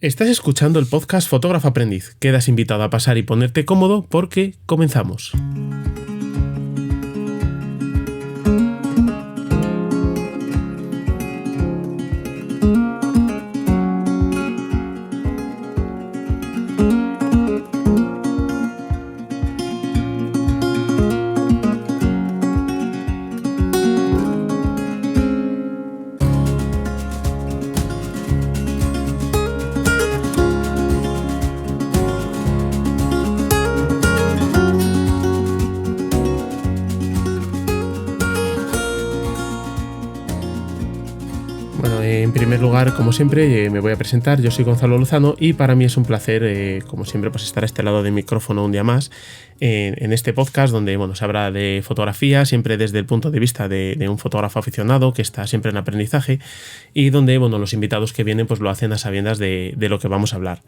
Estás escuchando el podcast Fotógrafo Aprendiz. Quedas invitado a pasar y ponerte cómodo porque comenzamos. En primer lugar, como siempre, me voy a presentar. Yo soy Gonzalo Lozano y para mí es un placer, como siempre, pues estar a este lado del micrófono un día más en este podcast donde se habla de fotografía, siempre desde el punto de vista de un fotógrafo aficionado que está siempre en aprendizaje y donde los invitados que vienen pues lo hacen a sabiendas de lo que vamos a hablar.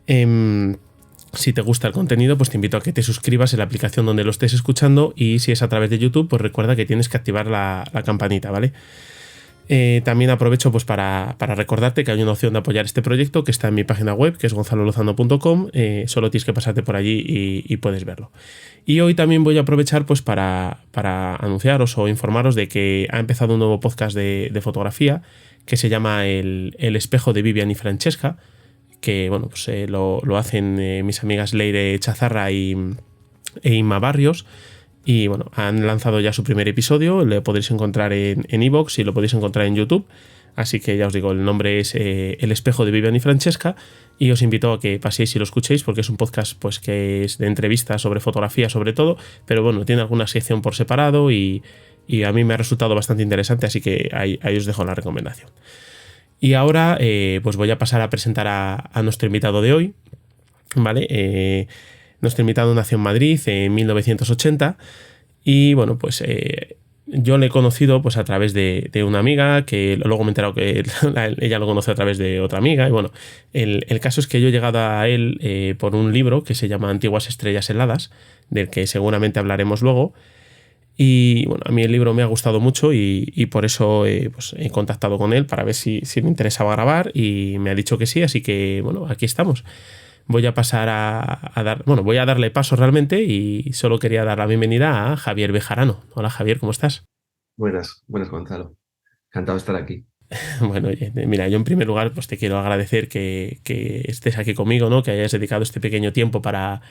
Si te gusta el contenido, pues te invito a que te suscribas en la aplicación donde lo estés escuchando y si es a través de YouTube, pues recuerda que tienes que activar la campanita, ¿vale? También aprovecho pues para recordarte que hay una opción de apoyar este proyecto que está en mi página web, que es gonzalolozano.com. Solo tienes que pasarte por allí y puedes verlo. Y hoy también voy a aprovechar pues para anunciaros o informaros de que ha empezado un nuevo podcast de fotografía que se llama El espejo de Vivian y Francesca, que lo hacen mis amigas Leire Chazarra e Inma Barrios. Y han lanzado ya su primer episodio, lo podéis encontrar en iVoox y lo podéis encontrar en YouTube. Así que ya os digo, el nombre es El espejo de Vivian y Francesca y os invito a que paséis y lo escuchéis porque es un podcast pues que es de entrevistas sobre fotografía sobre todo, pero tiene alguna sección por separado y a mí me ha resultado bastante interesante, así que ahí os dejo la recomendación. Y ahora pues voy a pasar a presentar a nuestro invitado de hoy, ¿vale? Nuestro invitado nació en Madrid en 1980 y yo le he conocido pues a través de una amiga que luego me he enterado que ella lo conoce a través de otra amiga y el caso es que yo he llegado a él por un libro que se llama Antiguas estrellas heladas, del que seguramente hablaremos luego. Y a mí el libro me ha gustado mucho y por eso he contactado con él para ver si me interesaba grabar y me ha dicho que sí, así que aquí estamos. Voy a pasar voy a darle paso realmente y solo quería dar la bienvenida a Javier Bejarano. Hola Javier, ¿cómo estás? Buenas, Gonzalo. Encantado de estar aquí. Bueno, oye, mira, yo en primer lugar pues te quiero agradecer que estés aquí conmigo, ¿no? Que hayas dedicado este pequeño tiempo para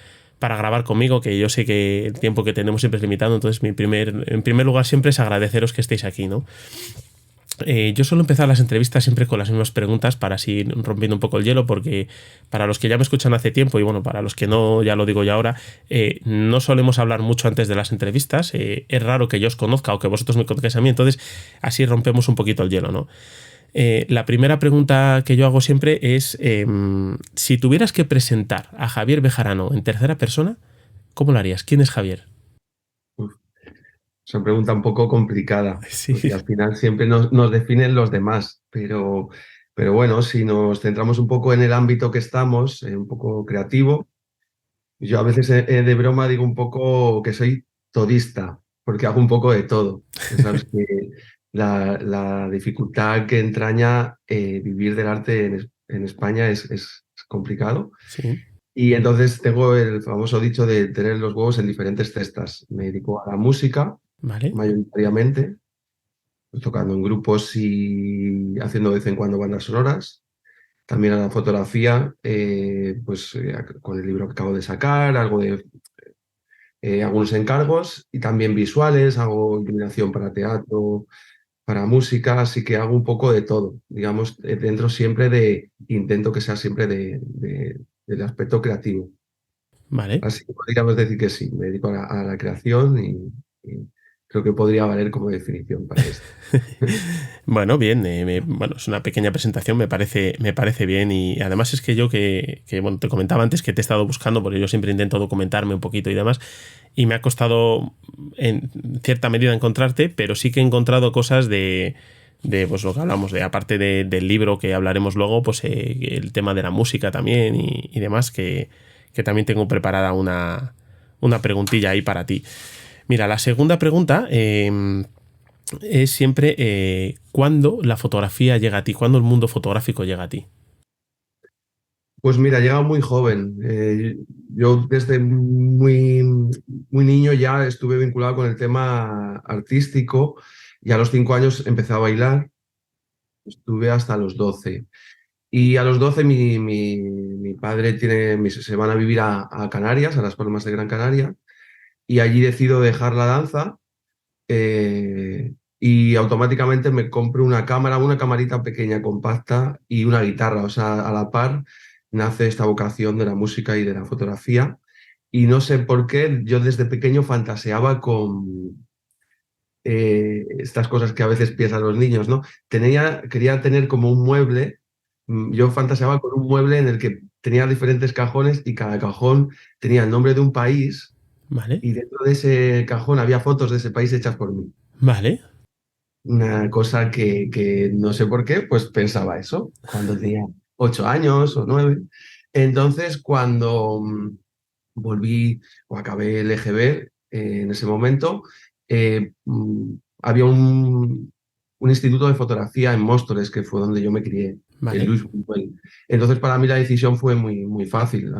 grabar conmigo, que yo sé que el tiempo que tenemos siempre es limitado, entonces en primer lugar siempre es agradeceros que estéis aquí, ¿no? Yo suelo empezar las entrevistas siempre con las mismas preguntas para así rompiendo un poco el hielo, porque para los que ya me escuchan hace tiempo y para los que no, ya lo digo ya ahora, no solemos hablar mucho antes de las entrevistas. Es raro que yo os conozca o que vosotros me conozcáis a mí, entonces así rompemos un poquito el hielo, ¿no? La primera pregunta que yo hago siempre es si tuvieras que presentar a Javier Bejarano en tercera persona, ¿cómo lo harías? ¿Quién es Javier? Uf, es una pregunta un poco complicada, Sí, porque al final siempre nos definen los demás, pero bueno, si nos centramos un poco en el ámbito que estamos, un poco creativo, yo a veces de broma digo un poco que soy todista, porque hago un poco de todo. Ya sabes que la dificultad que entraña vivir del arte en España es complicado. sí, Y entonces tengo el famoso dicho de tener los huevos en diferentes cestas. Me dedico a la música, vale, mayoritariamente, pues tocando en grupos y haciendo de vez en cuando bandas sonoras. También a la fotografía, con el libro que acabo de sacar, algo de algunos encargos y también visuales, hago iluminación para teatro, para música, así que hago un poco de todo. Digamos, dentro siempre intento que sea siempre del aspecto creativo. vale. Así que podríamos decir que sí, me dedico a la creación y creo que podría valer como definición para esto. Bueno, bien, es una pequeña presentación, me parece bien y además es que yo te comentaba antes que te he estado buscando porque yo siempre intento documentarme un poquito y demás y me ha costado en cierta medida encontrarte, pero sí que he encontrado cosas de pues lo que hablamos, de aparte del libro que hablaremos luego, pues el tema de la música también y demás, que también tengo preparada una preguntilla ahí para ti. Mira, la segunda pregunta es siempre cuándo la fotografía llega a ti, cuándo el mundo fotográfico llega a ti. Pues mira, he llegado muy joven. Yo desde muy niño ya estuve vinculado con el tema artístico y a los 5 años empecé a bailar. Estuve hasta los 12. Y a los 12 mi padre se van a vivir a Canarias, a las Palmas de Gran Canaria, y allí decido dejar la danza y automáticamente me compro una cámara, una camarita pequeña, compacta y una guitarra. O sea, a la par nace esta vocación de la música y de la fotografía. Y no sé por qué, yo desde pequeño fantaseaba con estas cosas que a veces piensan los niños, ¿no? Quería tener como un mueble, yo fantaseaba con un mueble en el que tenía diferentes cajones y cada cajón tenía el nombre de un país Vale, y dentro de ese cajón había fotos de ese país hechas por mí. vale, Una cosa que no sé por qué, pues pensaba eso cuando tenía 8 años o 9. Entonces, cuando volví o acabé el EGB en ese momento, había un instituto de fotografía en Móstoles, que fue donde yo me crié, en vale, Luis Buñuel. Entonces, para mí la decisión fue muy fácil.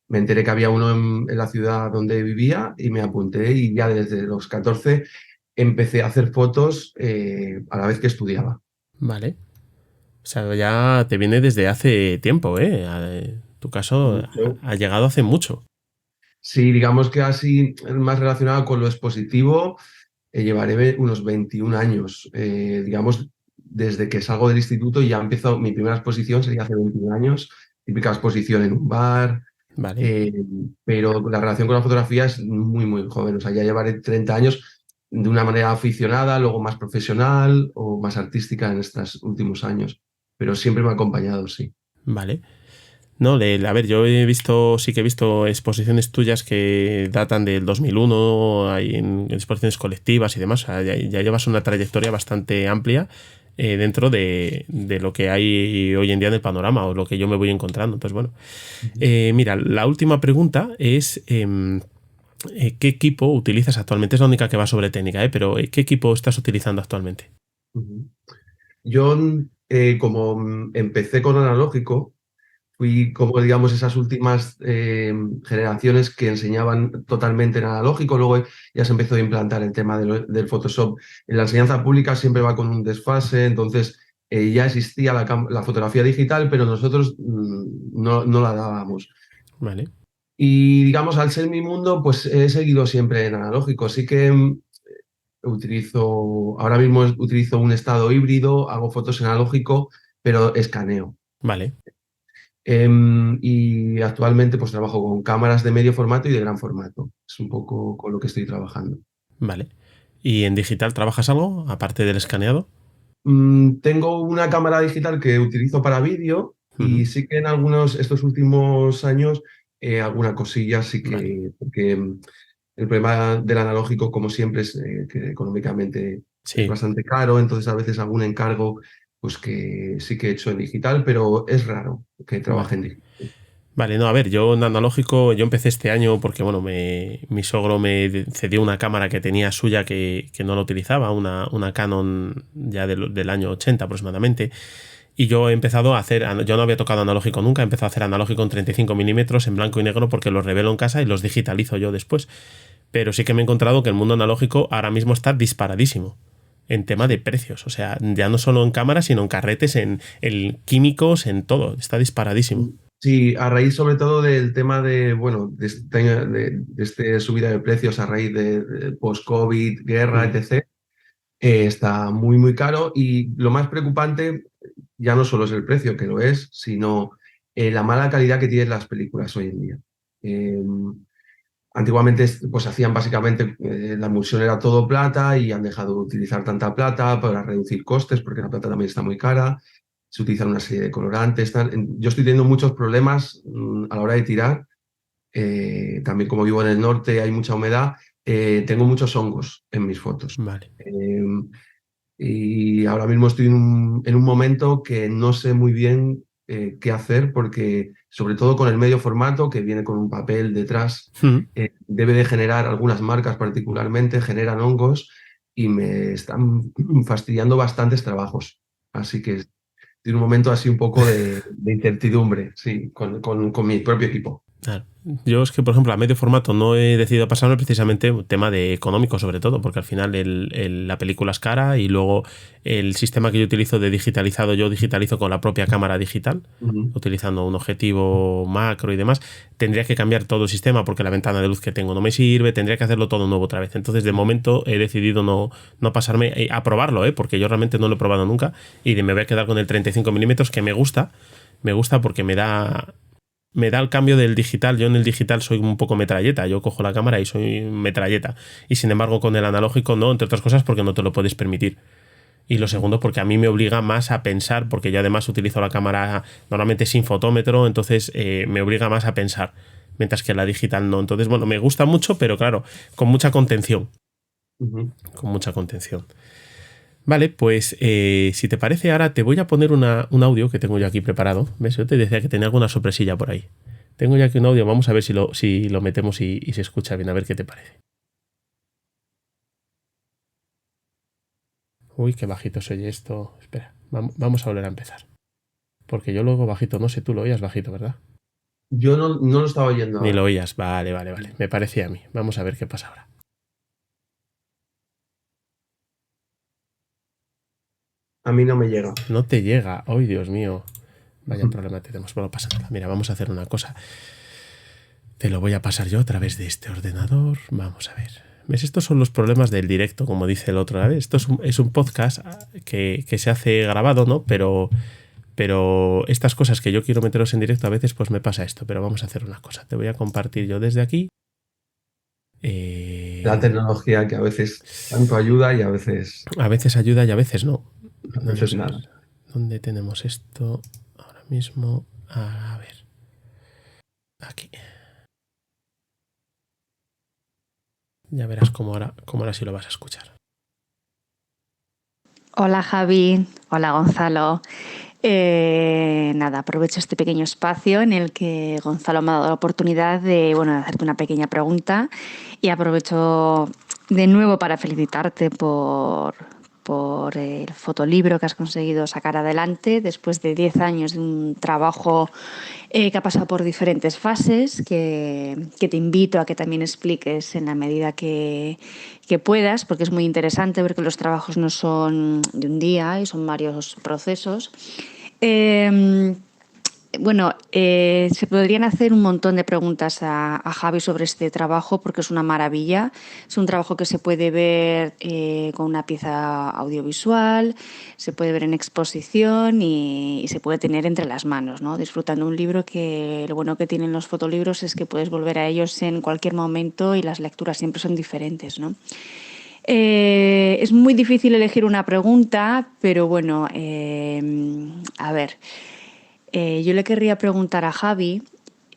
Me enteré que había uno en la ciudad donde vivía y me apunté y ya desde los 14 empecé a hacer fotos a la vez que estudiaba. vale. O sea, ya te viene desde hace tiempo, ¿eh? Tu caso Mucho. ha llegado hace mucho. Sí, digamos que así más relacionado con lo expositivo, llevaré unos 21 años. Digamos, desde que salgo del instituto ya empezó, mi primera exposición sería hace 21 años, típica exposición en un bar, Vale, eh, pero la relación con la fotografía es muy joven. O sea, ya llevaré 30 años de una manera aficionada, luego más profesional o más artística en estos últimos años, pero siempre me ha acompañado, sí. vale. No, a ver, yo he visto, sí que he visto exposiciones tuyas que datan del 2001, hay en exposiciones colectivas y demás. O sea, ya llevas una trayectoria bastante amplia dentro de lo que hay hoy en día en el panorama o lo que yo me voy encontrando. Entonces, bueno, Ujú. mira, la última pregunta es ¿qué equipo utilizas actualmente? Es la única que va sobre técnica, pero ¿qué equipo estás utilizando actualmente? Ujú. Yo, como empecé con analógico, fui como, digamos, esas últimas generaciones que enseñaban totalmente en analógico. Luego ya se empezó a implantar el tema del Photoshop. En la enseñanza pública siempre va con un desfase, entonces ya existía la fotografía digital, pero nosotros no la dábamos. Vale, Y digamos, al ser mi mundo, pues he seguido siempre en analógico. Sí que ahora mismo utilizo un estado híbrido, hago fotos en analógico, pero escaneo. vale, Y actualmente pues trabajo con cámaras de medio formato y de gran formato. Es un poco con lo que estoy trabajando. vale. ¿Y en digital trabajas algo aparte del escaneado? Tengo una cámara digital que utilizo para vídeo Ujú, y sí que en estos últimos años, alguna cosilla sí vale, porque el problema del analógico, como siempre, es que económicamente es sí. bastante caro, entonces a veces algún encargo, pues que sí que he hecho en digital, pero es raro que trabaje Vale. en digital. Vale, no, a ver, yo en analógico, yo empecé este año porque, bueno, mi sogro me cedió una cámara que tenía suya que no la utilizaba, una Canon ya del año 80 aproximadamente, y yo he empezado a hacer, yo no había tocado analógico nunca, he empezado a hacer analógico en 35 milímetros en blanco y negro porque los revelo en casa y los digitalizo yo después. Pero sí que me he encontrado que el mundo analógico ahora mismo está disparadísimo en tema de Sí. precios, o sea, ya no solo en cámaras, sino en carretes, en químicos, en todo, está disparadísimo. Sí, a raíz sobre todo del tema de, bueno, de este subida de precios a raíz de post-COVID, guerra, Mm, etc., está muy caro y lo más preocupante ya no solo es el precio, que lo es, sino la mala calidad que tienen las películas hoy en día. Eh, Antiguamente pues hacían básicamente, la emulsión era todo plata y han dejado de utilizar tanta plata para reducir costes porque la plata también está muy cara. Se utilizan una serie de colorantes. Yo estoy teniendo muchos problemas a la hora de tirar. También como vivo en el norte hay mucha humedad, tengo muchos hongos en mis fotos. vale. Eh, y ahora mismo estoy en un momento que no sé muy bien qué hacer porque, sobre todo con el medio formato, que viene con un papel detrás, Mm. debe de generar, algunas marcas particularmente, generan hongos y me están fastidiando bastantes trabajos. Así que tiene un momento así un poco de incertidumbre, sí, con mi propio equipo. Claro. Yo es que, por ejemplo, a medio formato no he decidido pasarme precisamente un tema de económico, sobre todo, porque al final la película es cara y luego el sistema que yo utilizo de digitalizado, yo digitalizo con la propia cámara digital, Ujú, utilizando un objetivo macro y demás. Tendría que cambiar todo el sistema porque la ventana de luz que tengo no me sirve, tendría que hacerlo todo nuevo otra vez. Entonces, de momento he decidido no pasarme a probarlo, porque yo realmente no lo he probado nunca y me voy a quedar con el 35 milímetros que me gusta porque me da el cambio del digital. Yo en el digital soy un poco metralleta. Yo cojo la cámara y soy metralleta. Y sin embargo, con el analógico no, entre otras cosas porque no te lo puedes permitir. Y lo segundo, porque a mí me obliga más a pensar, porque yo además utilizo la cámara normalmente sin fotómetro, entonces me obliga más a pensar, mientras que la digital no. Entonces, bueno, me gusta mucho, pero claro, con mucha contención. ujú. Con mucha contención. Vale, pues si te parece, ahora te voy a poner un audio que tengo yo aquí preparado. ¿Ves? Yo te decía que tenía alguna sorpresilla por ahí. Tengo ya aquí un audio, vamos a ver si lo metemos y se escucha bien, a ver qué te parece. Uy, qué bajito se oye esto. Espera, vamos a volver a empezar. Porque yo luego bajito, no sé, tú lo oías bajito, ¿verdad? Yo no lo estaba oyendo Ni lo ahora. oías, vale, vale, vale. Me parecía a mí. Vamos a ver qué pasa ahora. A mí no me llega. No te llega, ay Dios mío. Vaya problema tenemos. Bueno, pasa nada. Mira, vamos a hacer una cosa. Te lo voy a pasar yo a través de este ordenador. Vamos a ver. ¿Ves? Estos son los problemas del directo, como dice el otro. ¿Vez? Esto es un podcast que se hace grabado, ¿no? Pero estas cosas que yo quiero meteros en directo a veces pues me pasa esto. Pero vamos a hacer una cosa. Te voy a compartir yo desde aquí. La tecnología que a veces tanto ayuda y A veces ayuda y a veces no. a veces Vamos a nada. ver. ¿Dónde tenemos esto ahora mismo? A ver. Aquí. Ya verás cómo ahora sí lo vas a escuchar. Hola Javi, hola Gonzalo. Nada, aprovecho este pequeño espacio en el que Gonzalo me ha dado la oportunidad de, bueno, de hacerte una pequeña pregunta y aprovecho de nuevo para felicitarte por el fotolibro que has conseguido sacar adelante después de 10 años de un trabajo que ha pasado por diferentes fases, que te invito a que también expliques en la medida que puedas, porque es muy interesante ver que los trabajos no son de un día y son varios procesos. Eh, se podrían hacer un montón de preguntas a Javi sobre este trabajo porque es una maravilla. Es un trabajo que se puede ver con una pieza audiovisual, se puede ver en exposición y se puede tener entre las manos, ¿no? Disfrutando un libro que lo bueno que tienen los fotolibros es que puedes volver a ellos en cualquier momento y las lecturas siempre son diferentes, ¿no? Es muy difícil elegir una pregunta, pero bueno, a ver. Yo le querría preguntar a Javi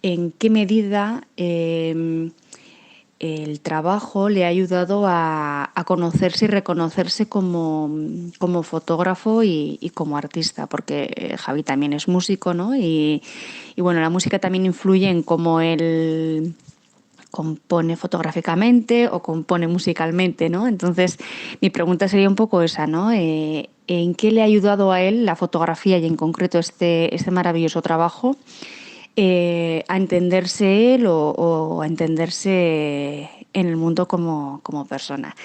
en qué medida el trabajo le ha ayudado a conocerse y reconocerse como fotógrafo y como artista, porque Javi también es músico, ¿no? Y bueno, la música también influye en cómo él compone fotográficamente o compone musicalmente, ¿no? Entonces, mi pregunta sería un poco esa, ¿no? ¿En qué le ha ayudado a él la fotografía y en concreto este maravilloso trabajo a entenderse él o a entenderse en el mundo como persona?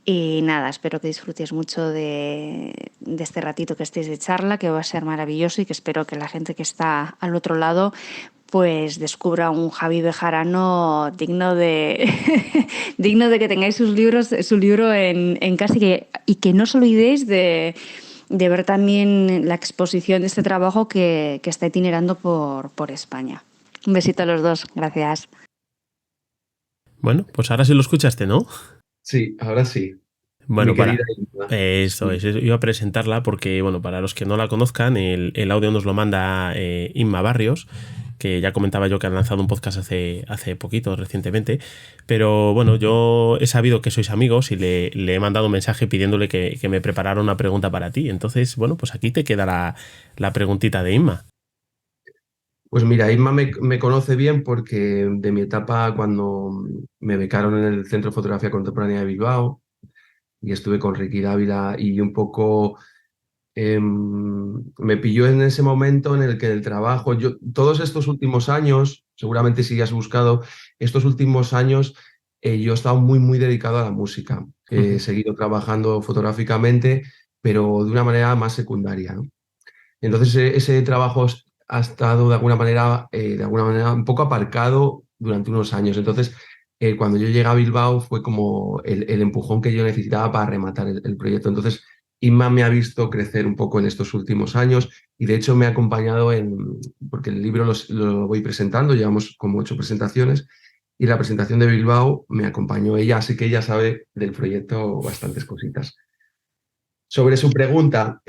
Y nada, espero que disfrutes mucho de este ratito que estéis de charla, que va a ser maravilloso y que espero que la gente que está al otro lado pues descubra un Javi Bejarano digno de digno de que tengáis su libro en casa y que no os olvidéis de ver también la exposición de este trabajo que está itinerando por España. Un besito a los dos, gracias. Bueno, pues ahora sí lo escuchaste, ¿no? Sí, ahora sí. Mi Bueno, querida Inma. eso es, iba a presentarla porque, bueno, para los que no la conozcan, el audio nos lo manda Inma Barrios, que ya comentaba yo que han lanzado un podcast hace poquito, recientemente, pero bueno, yo he sabido que sois amigos y le he mandado un mensaje pidiéndole que me preparara una pregunta para ti. Entonces, bueno, pues aquí te queda la preguntita de Inma. Pues mira, Inma me conoce bien porque de mi etapa cuando me becaron en el Centro de Fotografía Contemporánea de Bilbao y estuve con Ricky Dávila y un poco me pilló en ese momento en el que el trabajo, todos estos últimos años, seguramente si has buscado, estos últimos años yo he estado muy, muy dedicado a la música. He seguido trabajando fotográficamente, pero de una manera más secundaria, ¿no? Entonces ese trabajo ha estado de alguna manera un poco aparcado durante unos años. Entonces, cuando yo llegué a Bilbao fue como el empujón que yo necesitaba para rematar el proyecto. Entonces, Inma me ha visto crecer un poco en estos últimos años y de hecho me ha acompañado porque el libro lo voy presentando, llevamos como 8 presentaciones y la presentación de Bilbao me acompañó ella, así que ella sabe del proyecto bastantes cositas. Sobre su pregunta,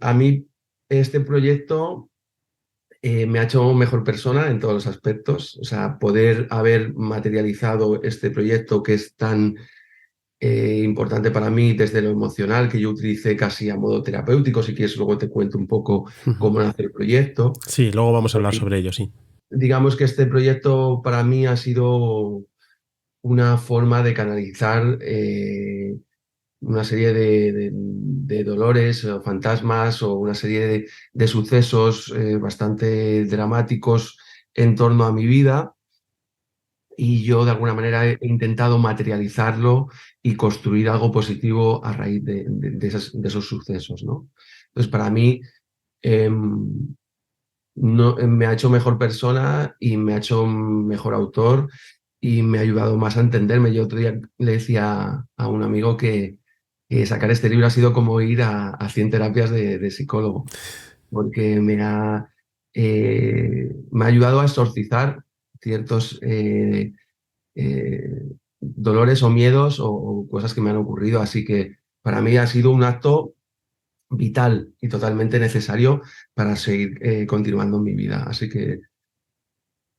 a mí este proyecto me ha hecho mejor persona en todos los aspectos. O sea, poder haber materializado este proyecto que es tan importante para mí desde lo emocional, que yo utilicé casi a modo terapéutico. Si quieres, luego te cuento un poco cómo nace el proyecto. Sí, luego vamos a hablar sobre ello, sí. Digamos que este proyecto para mí ha sido una forma de canalizar una serie de dolores o fantasmas o una serie de sucesos bastante dramáticos en torno a mi vida y yo de alguna manera he intentado materializarlo y construir algo positivo a raíz de esos sucesos, ¿no? Entonces, para mí no, me ha hecho mejor persona y me ha hecho mejor autor y me ha ayudado más a entenderme. Yo otro día le decía a un amigo que sacar este libro ha sido como ir a 100 terapias de psicólogo, porque me ha ayudado a exorcizar ciertos dolores o miedos o cosas que me han ocurrido. Así que para mí ha sido un acto vital y totalmente necesario para seguir continuando en mi vida. Así que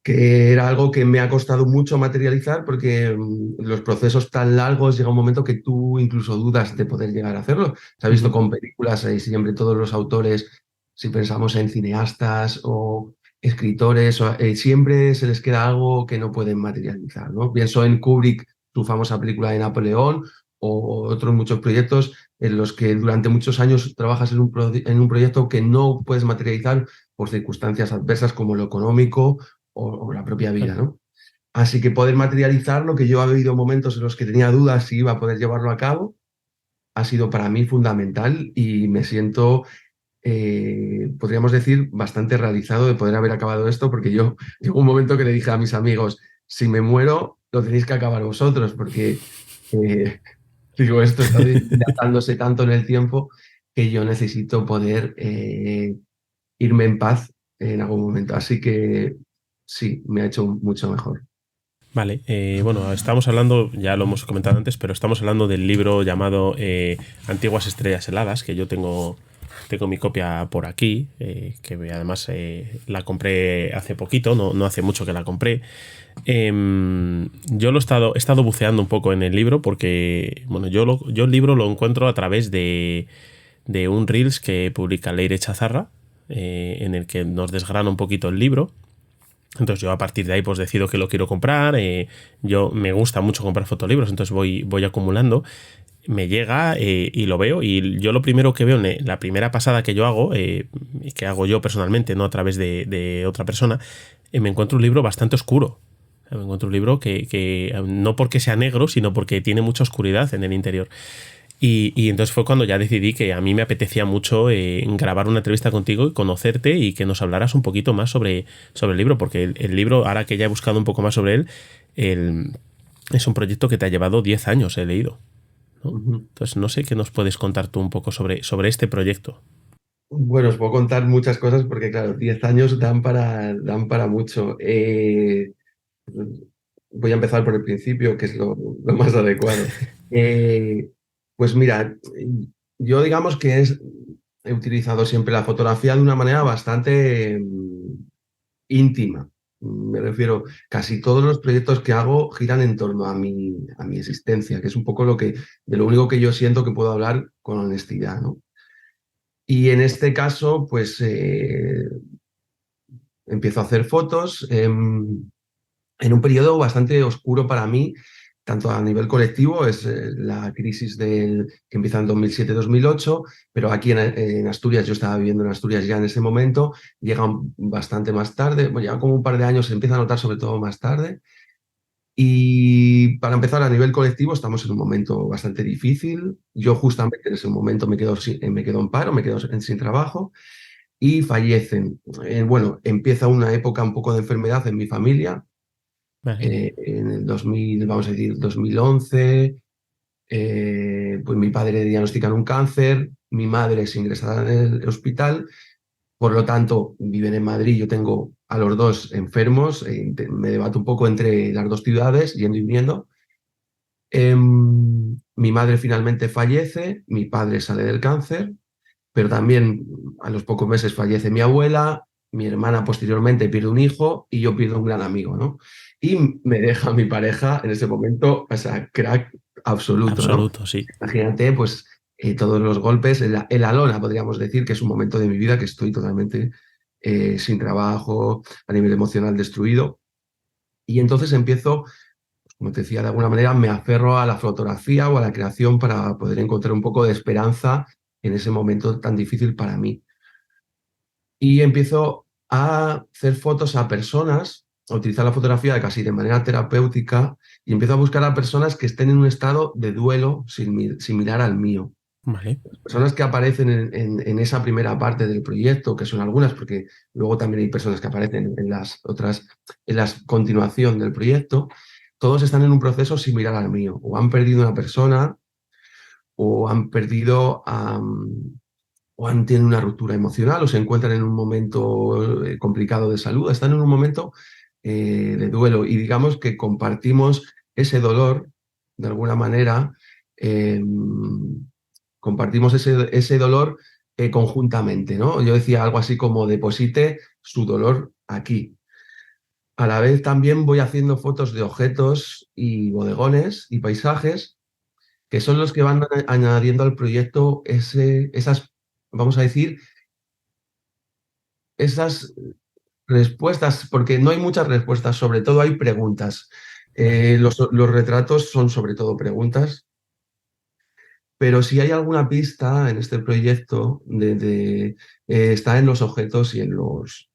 era algo que me ha costado mucho materializar porque los procesos tan largos llega un momento que tú incluso dudas de poder llegar a hacerlo. Se ha visto con películas y siempre todos los autores, si pensamos en cineastas o escritores, siempre se les queda algo que no pueden materializar, ¿no? Pienso en Kubrick, su famosa película de Napoleón, o otros muchos proyectos en los que durante muchos años trabajas en un proyecto que no puedes materializar por circunstancias adversas como lo económico o la propia vida, ¿no? Así que poder materializar lo que yo he habido momentos en los que tenía dudas si iba a poder llevarlo a cabo, ha sido para mí fundamental y me siento, podríamos decir, bastante realizado de poder haber acabado esto, porque yo llegó un momento que le dije a mis amigos, si me muero, lo tenéis que acabar vosotros, porque digo, esto está dilatándose tanto en el tiempo que yo necesito poder irme en paz en algún momento. Así que sí, me ha hecho mucho mejor. Vale, bueno, estamos hablando, ya lo hemos comentado antes, pero estamos hablando del libro llamado Antiguas Estrellas Heladas, que yo tengo mi copia por aquí, que además la compré hace poquito, no hace mucho que la compré. Yo he estado buceando un poco en el libro porque, bueno, yo el libro lo encuentro a través de un Reels que publica Leire Chazarra, en el que nos desgrana un poquito el libro. Entonces yo a partir de ahí pues decido que lo quiero comprar. Yo me gusta mucho comprar fotolibros, entonces voy acumulando. Me llega y lo veo, y yo lo primero que veo en la primera pasada que yo hago, que hago yo personalmente, no a través de otra persona, me encuentro un libro bastante oscuro. Me encuentro un libro que no porque sea negro, sino porque tiene mucha oscuridad en el interior. Y entonces fue cuando ya decidí que a mí me apetecía mucho grabar una entrevista contigo y conocerte y que nos hablaras un poquito más sobre el libro, porque el libro, ahora que ya he buscado un poco más sobre él, es un proyecto que te ha llevado 10 años, he leído, ¿no? Entonces no sé qué nos puedes contar tú un poco sobre este proyecto. Bueno, os puedo contar muchas cosas porque, claro, 10 años dan para mucho. Voy a empezar por el principio, que es lo más adecuado. Pues mira, yo digamos que he utilizado siempre la fotografía de una manera bastante íntima. Me refiero, casi todos los proyectos que hago giran en torno a mi existencia, que es un poco de lo único que yo siento que puedo hablar con honestidad, ¿no? Y en este caso, pues empiezo a hacer fotos en un periodo bastante oscuro para mí, tanto a nivel colectivo, es la crisis que empieza en 2007-2008, pero aquí en Asturias, yo estaba viviendo en Asturias ya en ese momento, llega bastante más tarde, bueno, ya como un par de años se empieza a notar sobre todo más tarde. Y para empezar, a nivel colectivo, estamos en un momento bastante difícil. Yo justamente en ese momento me quedo en paro, me quedo sin trabajo y fallecen. Bueno, empieza una época un poco de enfermedad en mi familia. Vale. En el 2000, vamos a decir, 2011, pues mi padre le diagnostican un cáncer, mi madre es ingresada en el hospital, por lo tanto, viven en Madrid, yo tengo a los dos enfermos, me debato un poco entre las dos ciudades, yendo y viniendo. Mi madre finalmente fallece, mi padre sale del cáncer, pero también a los pocos meses fallece mi abuela, mi hermana posteriormente pierde un hijo y yo pierdo un gran amigo, ¿no? Y me deja mi pareja en ese momento, o sea, crack absoluto, ¿no? Absoluto, sí. Imagínate, pues, todos los golpes, en la lona, podríamos decir, que es un momento de mi vida que estoy totalmente sin trabajo, a nivel emocional destruido. Y entonces empiezo, como te decía, de alguna manera me aferro a la fotografía o a la creación para poder encontrar un poco de esperanza en ese momento tan difícil para mí. Y empiezo a hacer fotos a personas, a utilizar la fotografía casi de manera terapéutica y empiezo a buscar a personas que estén en un estado de duelo similar al mío. Vale. Personas que aparecen en esa primera parte del proyecto, que son algunas, porque luego también hay personas que aparecen en las otras, en la continuación del proyecto, todos están en un proceso similar al mío. O han perdido una persona, o han perdido, o han tenido una ruptura emocional, o se encuentran en un momento complicado de salud, están en un momento de duelo. Y digamos que compartimos ese dolor, de alguna manera, compartimos ese dolor conjuntamente, ¿no? Yo decía algo así como deposite su dolor aquí. A la vez también voy haciendo fotos de objetos y bodegones y paisajes que son los que van añadiendo al proyecto esas, vamos a decir, esas respuestas, porque no hay muchas respuestas, sobre todo hay preguntas. Vale. Los retratos son sobre todo preguntas, pero si hay alguna pista en este proyecto, está en los objetos y en los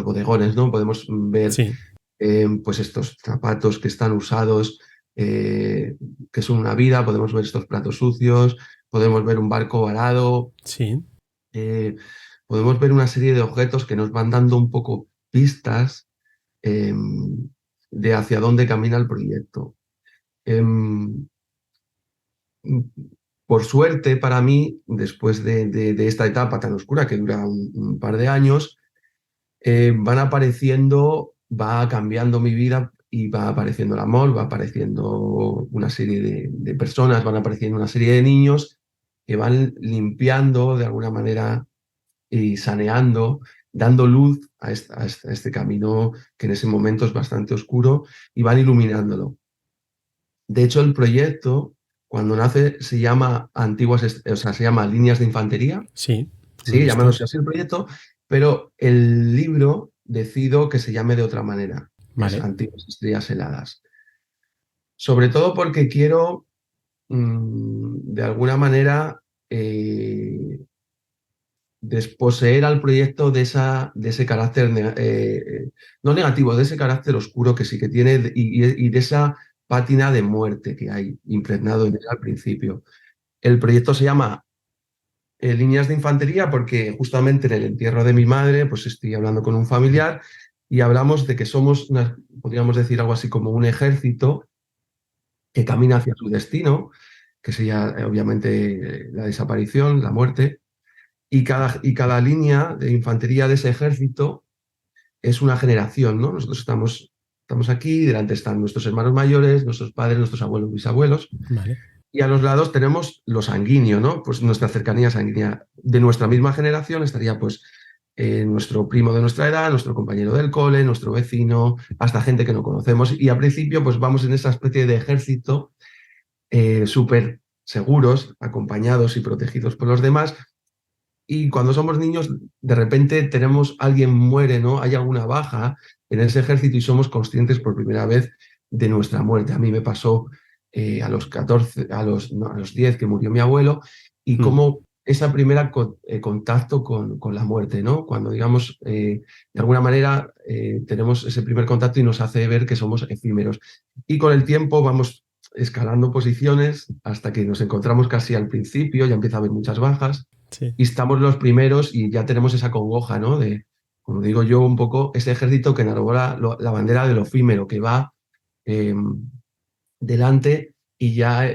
bodegones, ¿no? Podemos ver Sí. pues estos zapatos que están usados, que son una vida, podemos ver estos platos sucios, podemos ver un barco varado, Sí. eh, podemos ver una serie de objetos que nos van dando un poco pistas eh, de hacia dónde camina el proyecto. Em, por suerte para mí, después de esta etapa tan oscura que dura un par de años, van apareciendo, va cambiando mi vida y va apareciendo el amor, va apareciendo una serie de personas, van apareciendo una serie de niños que van limpiando de alguna manera y saneando, dando luz a este camino que en ese momento es bastante oscuro y van iluminándolo. De hecho, el proyecto, cuando nace, se llama o sea, se llama Líneas de Infantería, Sí. Lo he sigue visto. llamándose así el proyecto, pero el libro decido que se llame de otra manera, que es Vale. Antiguas Estrellas Heladas. Sobre todo porque quiero, de alguna manera, desposeer al proyecto de ese carácter, no negativo, de ese carácter oscuro que sí que tiene y de esa pátina de muerte que hay impregnado en él al principio. El proyecto se llama Líneas de Infantería porque justamente en el entierro de mi madre, pues estoy hablando con un familiar y hablamos de que somos, podríamos decir algo así como un ejército que camina hacia su destino, que sería obviamente la desaparición, la muerte, y cada línea de infantería de ese ejército es una generación, ¿no? Nosotros estamos aquí, delante están nuestros hermanos mayores, nuestros padres, nuestros abuelos, bisabuelos, Vale. y a los lados tenemos lo sanguíneo, ¿no? Pues nuestra cercanía sanguínea. De nuestra misma generación estaría pues nuestro primo de nuestra edad, nuestro compañero del cole, nuestro vecino, hasta gente que no conocemos. Y al principio pues vamos en esa especie de ejército súper seguros, acompañados y protegidos por los demás. Y cuando somos niños, de repente alguien muere, ¿no? Hay alguna baja en ese ejército y somos conscientes por primera vez de nuestra muerte. A mí me pasó a los 14, no, a los 10 que murió mi abuelo, y cómo esa primera contacto con la muerte, ¿no? Cuando, digamos, de alguna manera tenemos ese primer contacto y nos hace ver que somos efímeros. Y con el tiempo vamos escalando posiciones hasta que nos encontramos casi al principio, ya empieza a haber muchas bajas, Sí. y estamos los primeros y ya tenemos esa congoja, ¿no? De, como digo yo, un poco ese ejército que enarbola la bandera de lo efímero, que va delante, y ya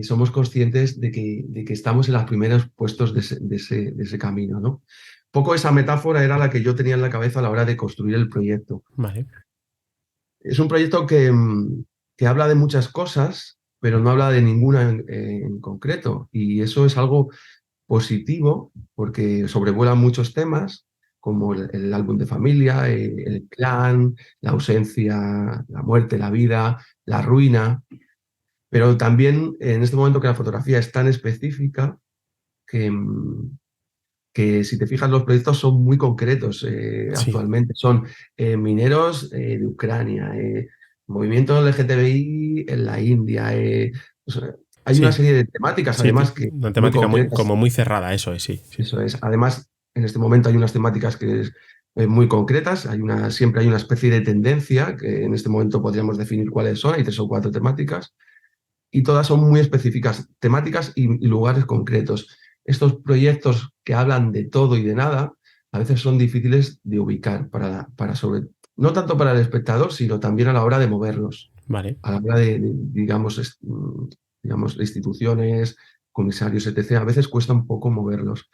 somos conscientes de que estamos en los primeros puestos de ese camino, ¿no? Poco esa metáfora era la que yo tenía en la cabeza a la hora de construir el proyecto. Vale. Es un proyecto que habla de muchas cosas, pero no habla de ninguna en concreto, y eso es algo positivo porque sobrevuela muchos temas como el álbum de familia, el clan, la ausencia, la muerte, la vida, la ruina. Pero también en este momento que la fotografía es tan específica que si te fijas los proyectos son muy concretos Sí. actualmente. Son mineros de Ucrania, movimiento LGTBI en la India. O sea, hay una Sí. serie de temáticas Sí, además que una muy temática concretas. como muy cerrada, eso es, sí. Sí. Eso es. Además, en este momento hay unas temáticas muy concretas. Siempre hay una especie de tendencia que en este momento podríamos definir cuáles son. Hay 3 o 4 temáticas y todas son muy específicas, temáticas y lugares concretos. Estos proyectos que hablan de todo y de nada, a veces son difíciles de ubicar no tanto para el espectador, sino también a la hora de moverlos, Vale. a la hora digamos, instituciones, comisarios, etc. A veces cuesta un poco moverlos.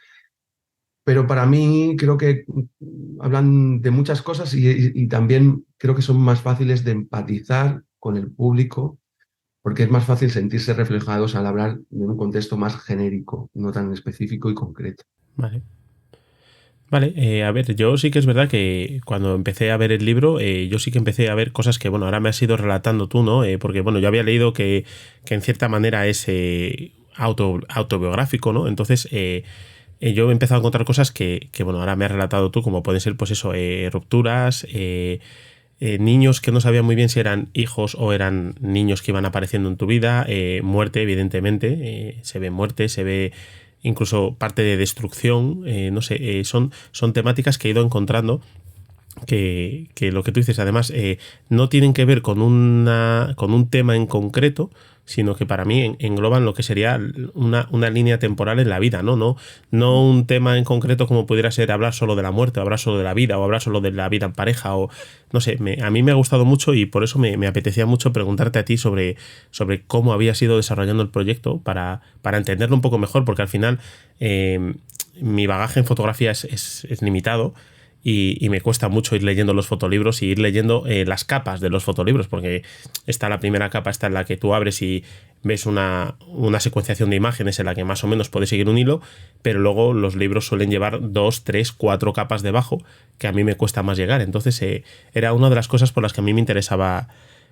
Pero para mí creo que hablan de muchas cosas y también creo que son más fáciles de empatizar con el público porque es más fácil sentirse reflejados al hablar de un contexto más genérico, no tan específico y concreto. Vale. Vale, a ver, yo sí que es verdad que cuando empecé a ver el libro, yo sí que empecé a ver cosas que, bueno, ahora me has ido relatando tú, ¿no? Porque, bueno, yo había leído que en cierta manera es autobiográfico, ¿no? Entonces, yo he empezado a encontrar cosas que, bueno, ahora me has relatado tú, como pueden ser, pues eso, rupturas, niños que no sabían muy bien si eran hijos o eran niños que iban apareciendo en tu vida, muerte, evidentemente, se ve muerte, se ve incluso parte de destrucción, no sé, son temáticas que he ido encontrando que lo que tú dices, además, no tienen que ver con un tema en concreto, sino que para mí engloban lo que sería una línea temporal en la vida, ¿no? No un tema en concreto como pudiera ser hablar solo de la muerte, o hablar solo de la vida, o hablar solo de la vida en pareja, o no sé, a mí me ha gustado mucho y por eso me apetecía mucho preguntarte a ti sobre cómo habías ido desarrollando el proyecto para entenderlo un poco mejor, porque al final mi bagaje en fotografía es limitado. Y me cuesta mucho ir leyendo los fotolibros y ir leyendo las capas de los fotolibros, porque está la primera capa, está en la que tú abres y ves una secuenciación de imágenes en la que más o menos puedes seguir un hilo, pero luego los libros suelen llevar 2, 3, 4 capas debajo, que a mí me cuesta más llegar. Entonces era una de las cosas por las que a mí me interesaba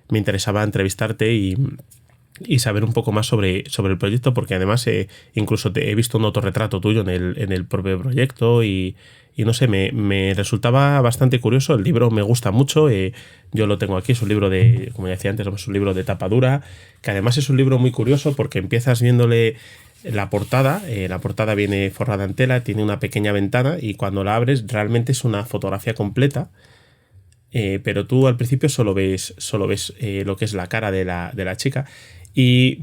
entrevistarte y saber un poco más sobre el proyecto, porque además incluso he visto un autorretrato tuyo en el propio proyecto y no sé, me resultaba bastante curioso. El libro me gusta mucho, yo lo tengo aquí, es un libro como ya decía antes, es un libro de tapa dura, que además es un libro muy curioso porque empiezas viéndole la portada viene forrada en tela, tiene una pequeña ventana y cuando la abres realmente es una fotografía completa. Pero tú al principio solo ves lo que es la cara de la chica y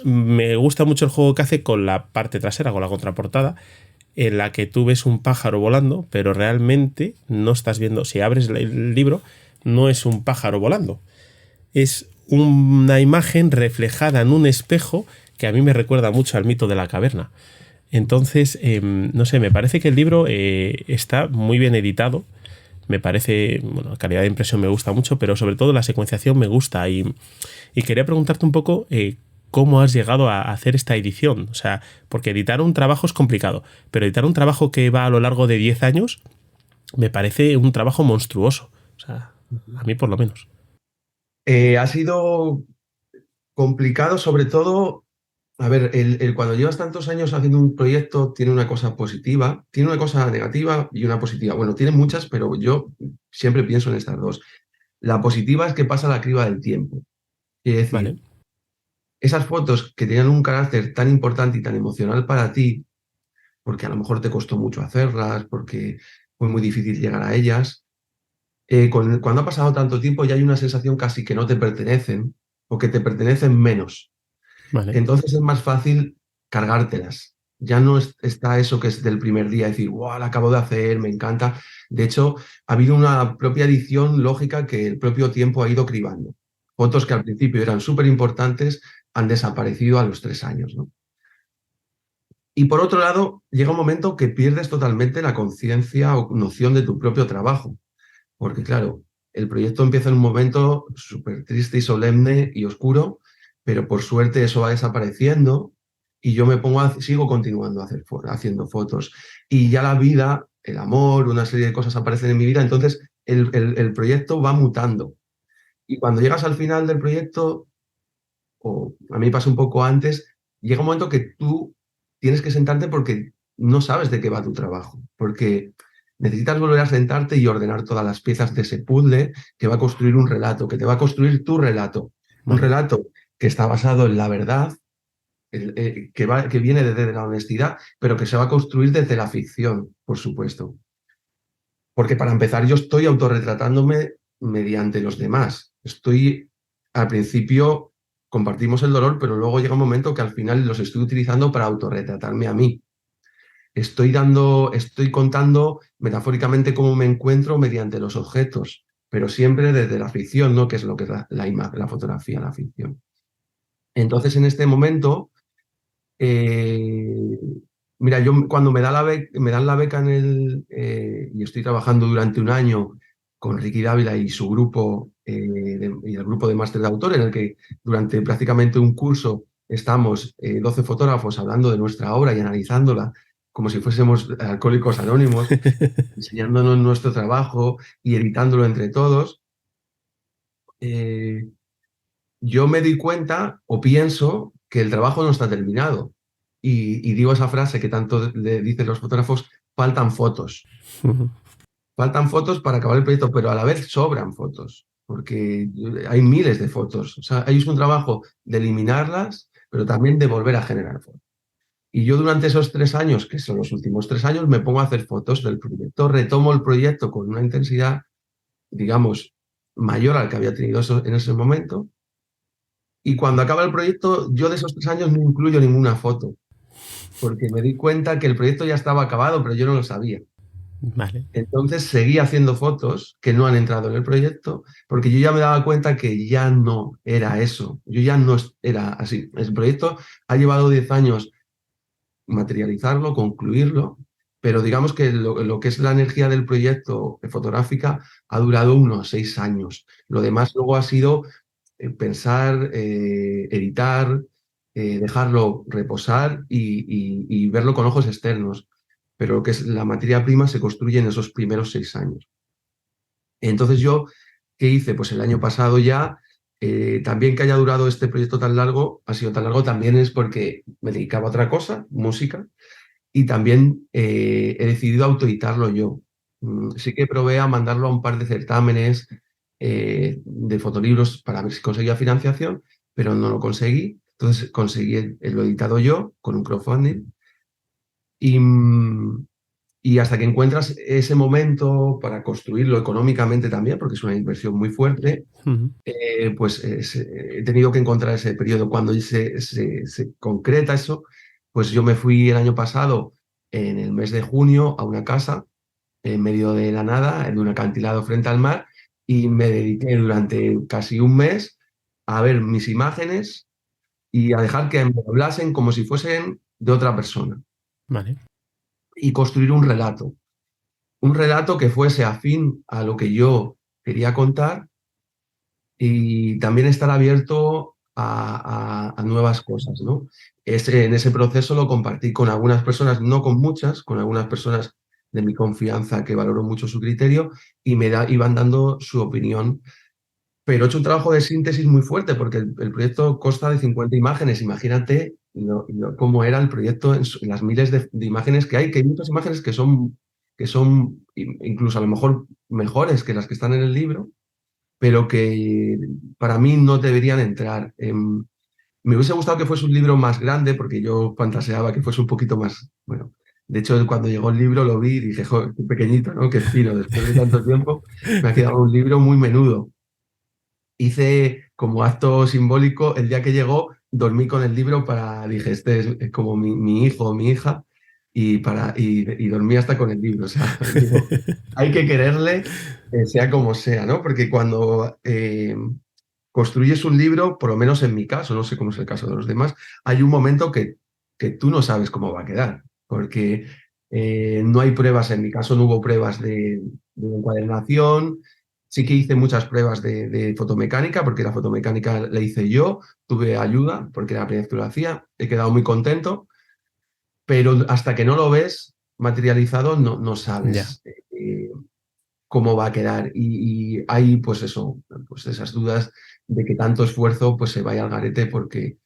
me gusta mucho el juego que hace con la parte trasera, con la contraportada, en la que tú ves un pájaro volando, pero realmente no estás viendo, si abres el libro, no es un pájaro volando, es una imagen reflejada en un espejo que a mí me recuerda mucho al mito de la caverna. Entonces, no sé, me parece que el libro está muy bien editado. Me parece, bueno, la calidad de impresión me gusta mucho, pero sobre todo la secuenciación me gusta. Y quería preguntarte un poco cómo has llegado a hacer esta edición. O sea, porque editar un trabajo es complicado, pero editar un trabajo que va a lo largo de 10 años me parece un trabajo monstruoso. O sea, a mí por lo menos. Ha sido complicado, sobre todo, a ver, cuando llevas tantos años haciendo un proyecto tiene una cosa positiva, tiene una cosa negativa y una positiva. Bueno, tiene muchas, pero yo siempre pienso en estas dos. La positiva es que pasa la criba del tiempo. Quiere Vale. decir, esas fotos que tenían un carácter tan importante y tan emocional para ti, porque a lo mejor te costó mucho hacerlas, porque fue muy difícil llegar a ellas, cuando ha pasado tanto tiempo ya hay una sensación casi que no te pertenecen o que te pertenecen menos. Vale. Entonces es más fácil cargártelas. Ya no está eso que es del primer día, decir, wow, la acabo de hacer, me encanta. De hecho, ha habido una propia edición lógica que el propio tiempo ha ido cribando. Fotos que al principio eran súper importantes han desaparecido a los 3 años, ¿no? Y por otro lado, llega un momento que pierdes totalmente la conciencia o noción de tu propio trabajo. Porque claro, el proyecto empieza en un momento súper triste y solemne y oscuro, pero por suerte eso va desapareciendo y yo sigo continuando a haciendo fotos. Y ya la vida, el amor, una serie de cosas aparecen en mi vida, entonces el proyecto va mutando. Y cuando llegas al final del proyecto, o a mí pasa un poco antes, llega un momento que tú tienes que sentarte porque no sabes de qué va tu trabajo, porque necesitas volver a sentarte y ordenar todas las piezas de ese puzzle que va a construir un relato, que te va a construir tu relato, un Vale. relato que está basado en la verdad, que viene desde la honestidad, pero que se va a construir desde la ficción, por supuesto. Porque para empezar, yo estoy autorretratándome mediante los demás. Al principio, compartimos el dolor, pero luego llega un momento que al final los estoy utilizando para autorretratarme a mí. Estoy contando metafóricamente cómo me encuentro mediante los objetos, pero siempre desde la ficción, ¿no? Que es lo que es la fotografía, la ficción. Entonces, en este momento, eh, mira, yo cuando me dan la beca y estoy trabajando durante un año con Ricky Dávila y su grupo, y el grupo de máster de autor, en el que durante prácticamente un curso estamos 12 fotógrafos hablando de nuestra obra y analizándola como si fuésemos alcohólicos anónimos, enseñándonos nuestro trabajo y editándolo entre todos. eh, yo me doy cuenta o pienso que el trabajo no está terminado. Y digo esa frase que tanto le dicen los fotógrafos, faltan fotos. Faltan fotos para acabar el proyecto, pero a la vez sobran fotos, porque hay miles de fotos. O sea, hay un trabajo de eliminarlas, pero también de volver a generar fotos. Y yo durante esos 3 años, que son los últimos 3 años, me pongo a hacer fotos del proyecto, retomo el proyecto con una intensidad, digamos, mayor al que había tenido en ese momento. Y cuando acaba el proyecto, yo de esos 3 años no incluyo ninguna foto, porque me di cuenta que el proyecto ya estaba acabado, pero yo no lo sabía. Vale. Entonces seguí haciendo fotos que no han entrado en el proyecto, porque yo ya me daba cuenta que ya no era eso, yo ya no era así. El proyecto ha llevado 10 años materializarlo, concluirlo, pero digamos que lo que es la energía del proyecto fotográfica ha durado unos 6 años. Lo demás luego ha sido pensar, editar, dejarlo reposar y verlo con ojos externos. Pero lo que es la materia prima se construye en esos primeros 6 años. Entonces yo, ¿qué hice? Pues el año pasado ya, también que haya durado este proyecto tan largo, ha sido tan largo también es porque me dedicaba a otra cosa, música, y también he decidido autoeditarlo yo. Sí que probé a mandarlo a un par de certámenes de fotolibros para ver si conseguía financiación, pero no lo conseguí. Entonces conseguí lo editado yo con un crowdfunding y, y hasta que encuentras ese momento para construirlo económicamente también, porque es una inversión muy fuerte, pues he tenido que encontrar ese periodo. Cuando se concreta eso, pues yo me fui el año pasado, en el mes de junio, a una casa en medio de la nada, en un acantilado frente al mar, y me dediqué durante casi un mes a ver mis imágenes y a dejar que me hablasen como si fuesen de otra persona Vale. y construir un relato. Un relato que fuese afín a lo que yo quería contar y también estar abierto a nuevas cosas, ¿no? En ese proceso lo compartí con algunas personas, no con muchas, con algunas personas de mi confianza que valoro mucho su criterio y iban dando su opinión. Pero he hecho un trabajo de síntesis muy fuerte porque el proyecto consta de 50 imágenes. Imagínate cómo era el proyecto en las miles de imágenes que hay muchas imágenes que son incluso a lo mejor mejores que las que están en el libro, pero que para mí no deberían entrar. Me hubiese gustado que fuese un libro más grande, porque yo fantaseaba que fuese un poquito más, bueno, de hecho cuando llegó el libro lo vi y dije, joder, qué pequeñito, ¿no? Qué fino, después de tanto tiempo me ha quedado un libro muy menudo. Hice como acto simbólico, el día que llegó, dormí con el libro dije, este es como mi hijo o mi hija, y dormí hasta con el libro. O sea, digo, hay que quererle, sea como sea, ¿no? Porque cuando construyes un libro, por lo menos en mi caso, no sé cómo es el caso de los demás, hay un momento que tú no sabes cómo va a quedar, porque no hay pruebas, en mi caso no hubo pruebas de encuadernación. Sí que hice muchas pruebas de fotomecánica, porque la fotomecánica la hice yo, tuve ayuda, porque era la primera vez que lo hacía, he quedado muy contento, pero hasta que no lo ves materializado no Ya. sabes cómo va a quedar. Y hay, pues eso, pues esas dudas de que tanto esfuerzo pues se vaya al garete porque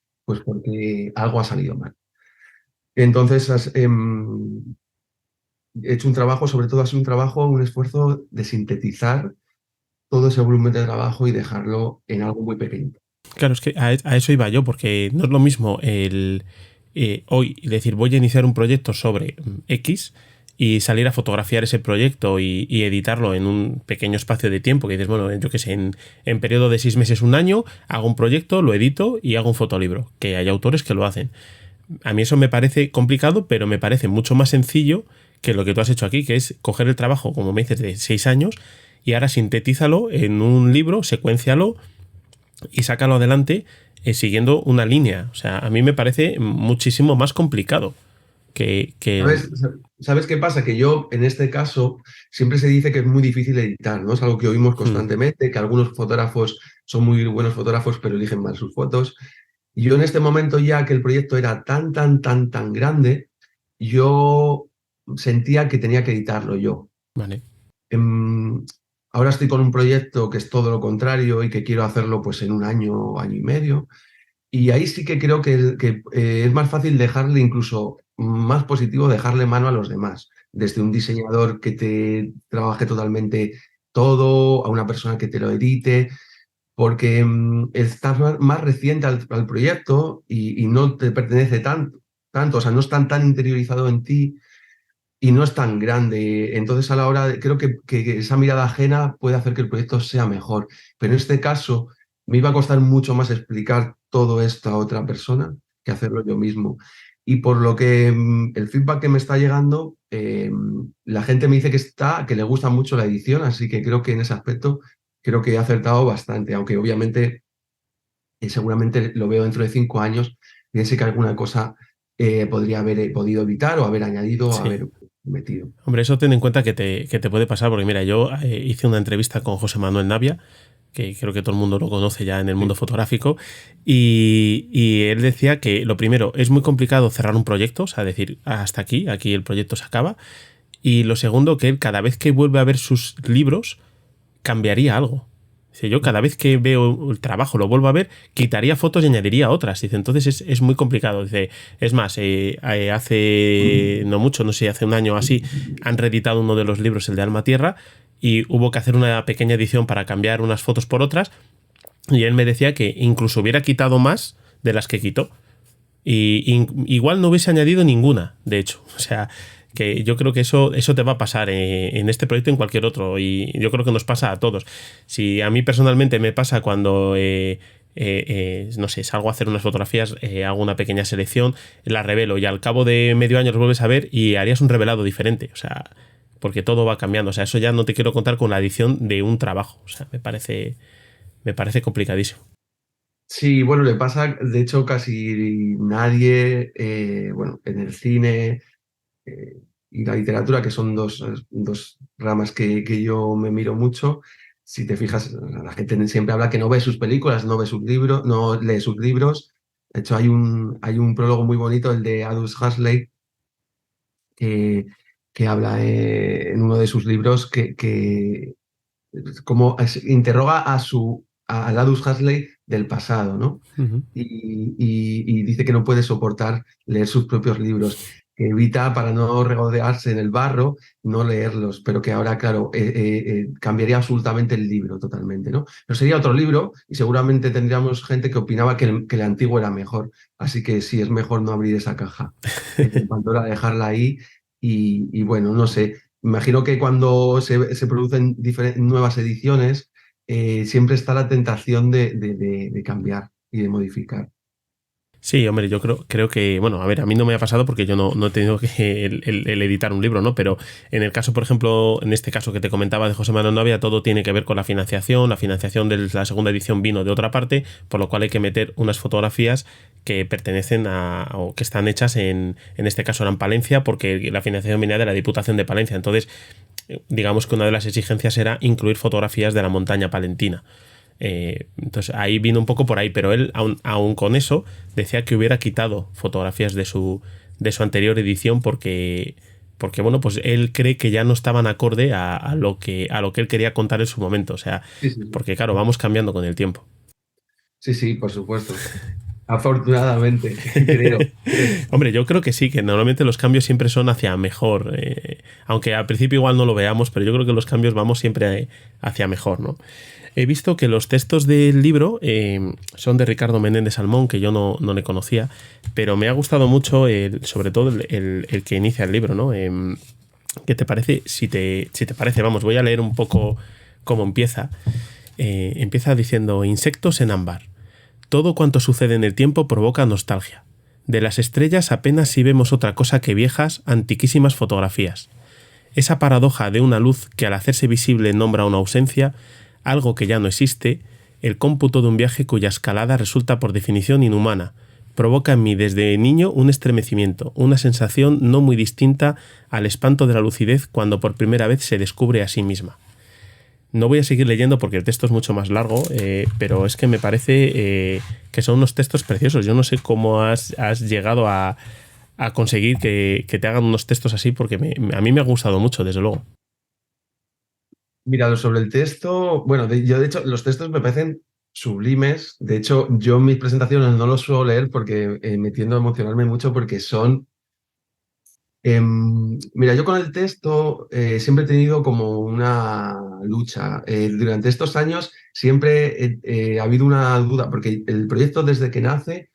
algo ha salido mal. Entonces, he hecho un trabajo, sobre todo ha sido un trabajo, un esfuerzo de sintetizar todo ese volumen de trabajo y dejarlo en algo muy pequeño. Claro, es que a eso iba yo, porque no es lo mismo el hoy decir voy a iniciar un proyecto sobre X y salir a fotografiar ese proyecto y editarlo en un pequeño espacio de tiempo, que dices, bueno, yo qué sé, en periodo de 6 meses, un año, hago un proyecto, lo edito y hago un fotolibro, que hay autores que lo hacen. A mí eso me parece complicado, pero me parece mucho más sencillo que lo que tú has hecho aquí, que es coger el trabajo, como me dices, de 6 años y ahora sintetízalo en un libro, secuéncialo y sácalo adelante siguiendo una línea. O sea, a mí me parece muchísimo más complicado que. ¿Sabes qué pasa? Que yo, en este caso, siempre se dice que es muy difícil editar, ¿no? Es algo que oímos Hmm, constantemente, que algunos fotógrafos son muy buenos fotógrafos, pero eligen mal sus fotos. Y yo en este momento, ya que el proyecto era tan grande, yo sentía que tenía que editarlo yo. vale. Em, Ahora estoy con un proyecto que es todo lo contrario y que quiero hacerlo pues en un año o año y medio. Y ahí sí que creo que es más fácil dejarle, incluso más positivo, dejarle mano a los demás. Desde un diseñador que te trabaje totalmente todo, a una persona que te lo edite, porque estás más reciente al proyecto y no te pertenece tanto, o sea, no está tan interiorizado en ti y no es tan grande. Entonces, a la hora creo que esa mirada ajena puede hacer que el proyecto sea mejor. Pero en este caso, me iba a costar mucho más explicar todo esto a otra persona que hacerlo yo mismo. Y por lo que el feedback que me está llegando, la gente me dice que le gusta mucho la edición, así que creo que en ese aspecto creo que he acertado bastante, aunque obviamente seguramente lo veo dentro de 5 años, piense que alguna cosa podría haber podido evitar o haber añadido o Sí. haber metido. Hombre, eso ten en cuenta que te puede pasar, porque mira, yo hice una entrevista con José Manuel Navia, que creo que todo el mundo lo conoce ya en el mundo Sí. fotográfico, y él decía que lo primero, es muy complicado cerrar un proyecto, o sea, decir, hasta aquí el proyecto se acaba, y lo segundo, que él cada vez que vuelve a ver sus libros, cambiaría algo. Dice, yo cada vez que veo el trabajo, lo vuelvo a ver, quitaría fotos y añadiría otras. Dice, entonces es muy complicado. Dice, es más, hace no mucho, no sé, hace un año o así, han reeditado uno de los libros, el de Alma Tierra, y hubo que hacer una pequeña edición para cambiar unas fotos por otras. Y él me decía que incluso hubiera quitado más de las que quitó. Y igual no hubiese añadido ninguna, de hecho. O sea, que yo creo que eso te va a pasar en este proyecto y en cualquier otro. Y yo creo que nos pasa a todos. Si a mí personalmente me pasa cuando, no sé, salgo a hacer unas fotografías, hago una pequeña selección, las revelo y al cabo de medio año los vuelves a ver y harías un revelado diferente. O sea, porque todo va cambiando. O sea, eso ya no te quiero contar con la edición de un trabajo. O sea, me parece complicadísimo. Sí, bueno, le pasa, de hecho, casi nadie, bueno, en el cine y la literatura, que son dos ramas que yo me miro mucho. Si te fijas, la gente siempre habla que no ve sus películas, no ve sus libros, no lee sus libros. De hecho, hay un prólogo muy bonito, el de Aldous Huxley, que, que habla en uno de sus libros que como interroga a Aldous Huxley del pasado, ¿no? Uh -huh. Y dice que no puede soportar leer sus propios libros. que evita para no regodearse en el barro, no leerlos, pero que ahora, claro, cambiaría absolutamente el libro totalmente, ¿no? Pero sería otro libro y seguramente tendríamos gente que opinaba que el antiguo era mejor. Así que sí, es mejor no abrir esa caja de Pandora, dejarla ahí y bueno, no sé. Imagino que cuando se producen nuevas ediciones, siempre está la tentación de cambiar y de modificar. Sí, hombre, yo creo que, bueno, a ver, a mí no me ha pasado porque yo no he tenido que el editar un libro, ¿no? Pero en el caso, por ejemplo, en este caso que te comentaba de José Manuel Navia, todo tiene que ver con la financiación. La financiación de la segunda edición vino de otra parte, por lo cual hay que meter unas fotografías que pertenecen o que están hechas en este caso eran Palencia, porque la financiación venía de la Diputación de Palencia. Entonces, digamos que una de las exigencias era incluir fotografías de la montaña palentina. Entonces ahí vino un poco por ahí, pero él aún con eso decía que hubiera quitado fotografías de su anterior edición porque bueno, pues él cree que ya no estaban acorde a lo que él quería contar en su momento. O sea, Sí, sí, porque claro, vamos cambiando con el tiempo. sí, sí, por supuesto. Afortunadamente, creo. Hombre, yo creo que sí, que normalmente los cambios siempre son hacia mejor. Aunque al principio igual no lo veamos, pero yo creo que los cambios vamos siempre hacia mejor, ¿no? He visto que los textos del libro son de Ricardo Menéndez Salmón, que yo no le conocía, pero me ha gustado mucho, sobre todo el que inicia el libro, ¿no? ¿Qué te parece? Si te parece, vamos, voy a leer un poco cómo empieza. Empieza diciendo: insectos en ámbar. Todo cuanto sucede en el tiempo provoca nostalgia. De las estrellas apenas si vemos otra cosa que viejas, antiquísimas fotografías. Esa paradoja de una luz que al hacerse visible nombra una ausencia, algo que ya no existe, el cómputo de un viaje cuya escalada resulta por definición inhumana, provoca en mí desde niño un estremecimiento, una sensación no muy distinta al espanto de la lucidez cuando por primera vez se descubre a sí misma. No voy a seguir leyendo porque el texto es mucho más largo, pero es que me parece que son unos textos preciosos. Yo no sé cómo has llegado a conseguir que te hagan unos textos así, porque a mí me ha gustado mucho, desde luego. Mira, sobre el texto, bueno, yo de hecho los textos me parecen sublimes. De hecho, yo en mis presentaciones no los suelo leer porque me tiendo a emocionarme mucho porque son... mira, yo con el texto siempre he tenido como una lucha. Durante estos años siempre ha habido una duda, porque el proyecto desde que nace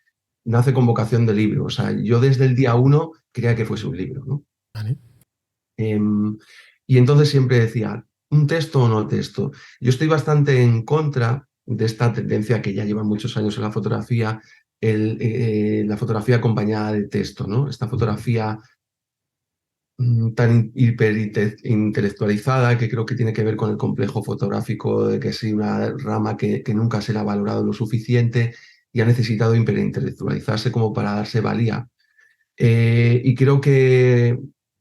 con vocación de libro. O sea, yo desde el día uno quería que fuese un libro, ¿no? Vale. Y entonces siempre decía, ¿un texto o no texto? Yo estoy bastante en contra de esta tendencia que ya lleva muchos años en la fotografía, la fotografía acompañada de texto, ¿no? Esta fotografía tan hiperintelectualizada que creo que tiene que ver con el complejo fotográfico de que es una rama que nunca se le ha valorado lo suficiente y ha necesitado hiperintelectualizarse como para darse valía. Y creo que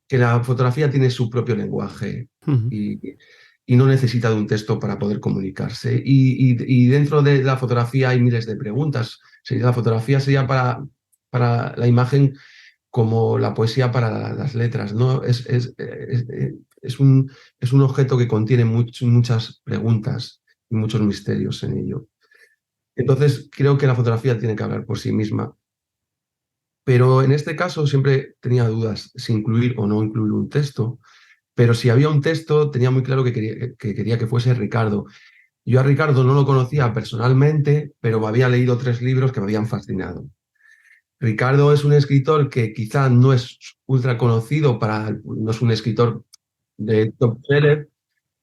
la fotografía tiene su propio lenguaje Uh-huh. y no necesita de un texto para poder comunicarse. Y dentro de la fotografía hay miles de preguntas. La fotografía sería para la imagen como la poesía para las letras, ¿no? Es un objeto que contiene muchas preguntas y muchos misterios en ello. Entonces, creo que la fotografía tiene que hablar por sí misma. Pero en este caso siempre tenía dudas si incluir o no incluir un texto, pero si había un texto tenía muy claro que quería que fuese Ricardo. Yo a Ricardo no lo conocía personalmente, pero me había leído 3 libros que me habían fascinado. Ricardo es un escritor que quizá no es ultra conocido, no es un escritor de top seller,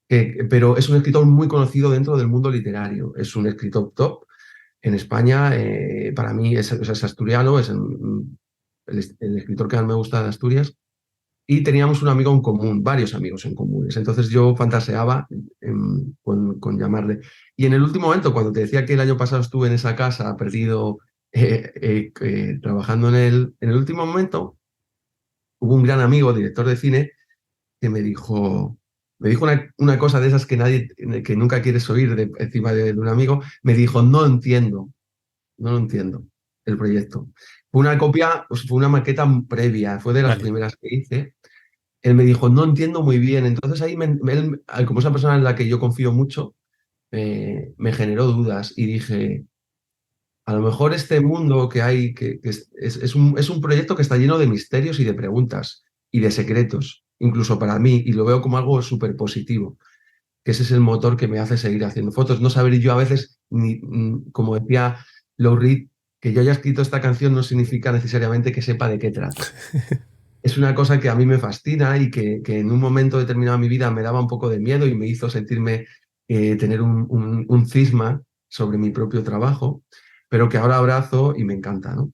pero es un escritor muy conocido dentro del mundo literario. Es un escritor top. En España, para mí, es asturiano, es el escritor que más me gusta de Asturias. Y teníamos un amigo en común, varios amigos en comunes. Entonces yo fantaseaba con llamarle. Y en el último momento, cuando te decía que el año pasado estuve en esa casa perdido trabajando en el último momento, hubo un gran amigo, director de cine, que me dijo una cosa de esas que nunca quieres oír encima de un amigo. Me dijo, no lo entiendo, el proyecto. Fue una copia, pues, fue una maqueta previa, fue de las Vale. primeras que hice. Él me dijo, no entiendo muy bien. Entonces ahí, él, como esa persona en la que yo confío mucho, me generó dudas y dije, a lo mejor este mundo que hay, que es un proyecto que está lleno de misterios y de preguntas y de secretos, incluso para mí, y lo veo como algo súper positivo, que ese es el motor que me hace seguir haciendo fotos. No saber yo a veces, como decía Lou Reed, que yo haya escrito esta canción no significa necesariamente que sepa de qué trata. Es una cosa que a mí me fascina y que en un momento determinado de mi vida me daba un poco de miedo y me hizo sentirme tener un cisma sobre mi propio trabajo, pero que ahora abrazo y me encanta, ¿no?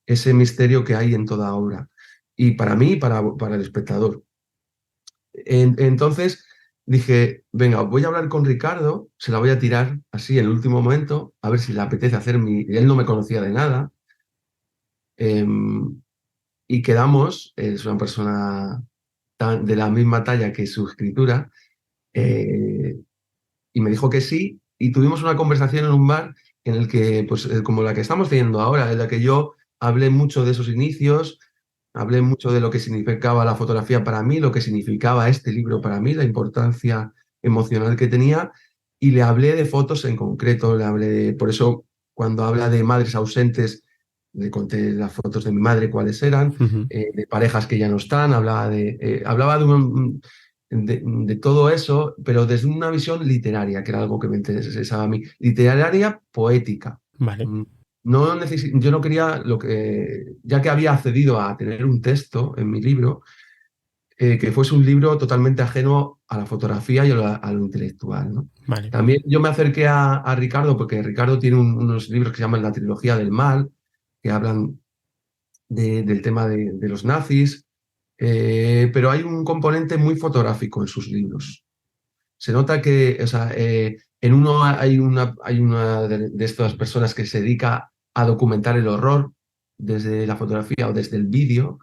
Ese misterio que hay en toda obra. Y para mí y para el espectador. Entonces dije, venga, voy a hablar con Ricardo, se la voy a tirar así en el último momento, a ver si le apetece hacer mi... Él no me conocía de nada. Y quedamos, es una persona de la misma talla que su escritura, y me dijo que sí, y tuvimos una conversación en un bar en el que, pues como la que estamos teniendo ahora, en la que yo hablé mucho de esos inicios, hablé mucho de lo que significaba la fotografía para mí, lo que significaba este libro para mí, la importancia emocional que tenía, y le hablé de fotos en concreto, le hablé por eso cuando habla de madres ausentes, le conté las fotos de mi madre, cuáles eran, de parejas que ya no están, hablaba de todo eso, pero desde una visión literaria, que era algo que me interesaba a mí, literaria poética. Vale. No yo no quería ya que había accedido a tener un texto en mi libro, que fuese un libro totalmente ajeno a la fotografía y a lo intelectual, ¿no? Vale. También yo me acerqué a Ricardo porque Ricardo tiene unos libros que se llaman La Trilogía del Mal, que hablan del tema de los nazis, pero hay un componente muy fotográfico en sus libros. Se nota que, o sea, en uno hay una de estas personas que se dedica a documentar el horror desde la fotografía o desde el vídeo.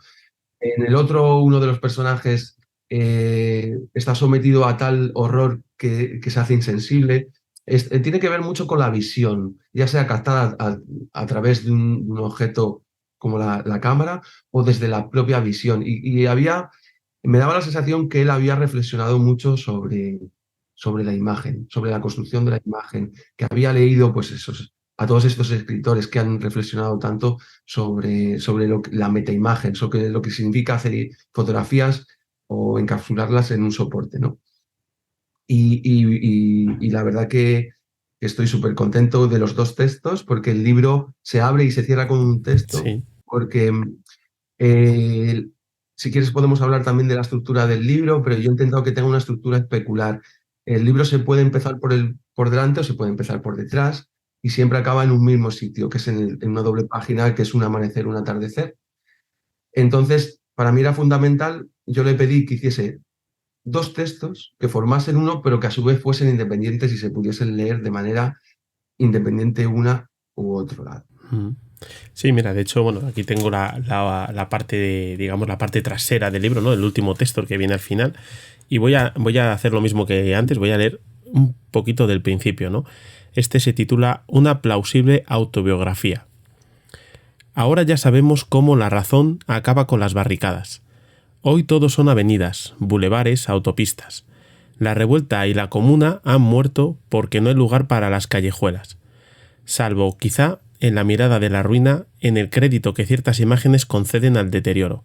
En el otro, uno de los personajes está sometido a tal horror que se hace insensible. Tiene que ver mucho con la visión, ya sea captada a través de un objeto como la cámara o desde la propia visión. Me daba la sensación que él había reflexionado mucho sobre la imagen, sobre la construcción de la imagen, que había leído pues a todos estos escritores que han reflexionado tanto sobre la metaimagen, sobre lo que significa hacer fotografías o encapsularlas en un soporte, ¿no? Y la verdad que estoy súper contento de los dos textos porque el libro se abre y se cierra con un texto, Sí. porque si quieres podemos hablar también de la estructura del libro, pero yo he intentado que tenga una estructura especular. El libro se puede empezar por delante o se puede empezar por detrás y siempre acaba en un mismo sitio, que es en una doble página, que es un amanecer, un atardecer. Entonces, para mí era fundamental, yo le pedí que hiciese dos textos que formasen uno, pero que a su vez fuesen independientes y se pudiesen leer de manera independiente una u otro lado. Sí, mira, de hecho, bueno, aquí tengo la parte, digamos, la parte trasera del libro, ¿no? El último texto que viene al final. Y voy a hacer lo mismo que antes, voy a leer un poquito del principio, ¿no? Este se titula Una plausible autobiografía. Ahora ya sabemos cómo la razón acaba con las barricadas. Hoy todo son avenidas, bulevares, autopistas. La revuelta y la comuna han muerto porque no hay lugar para las callejuelas. Salvo, quizá, en la mirada de la ruina, en el crédito que ciertas imágenes conceden al deterioro.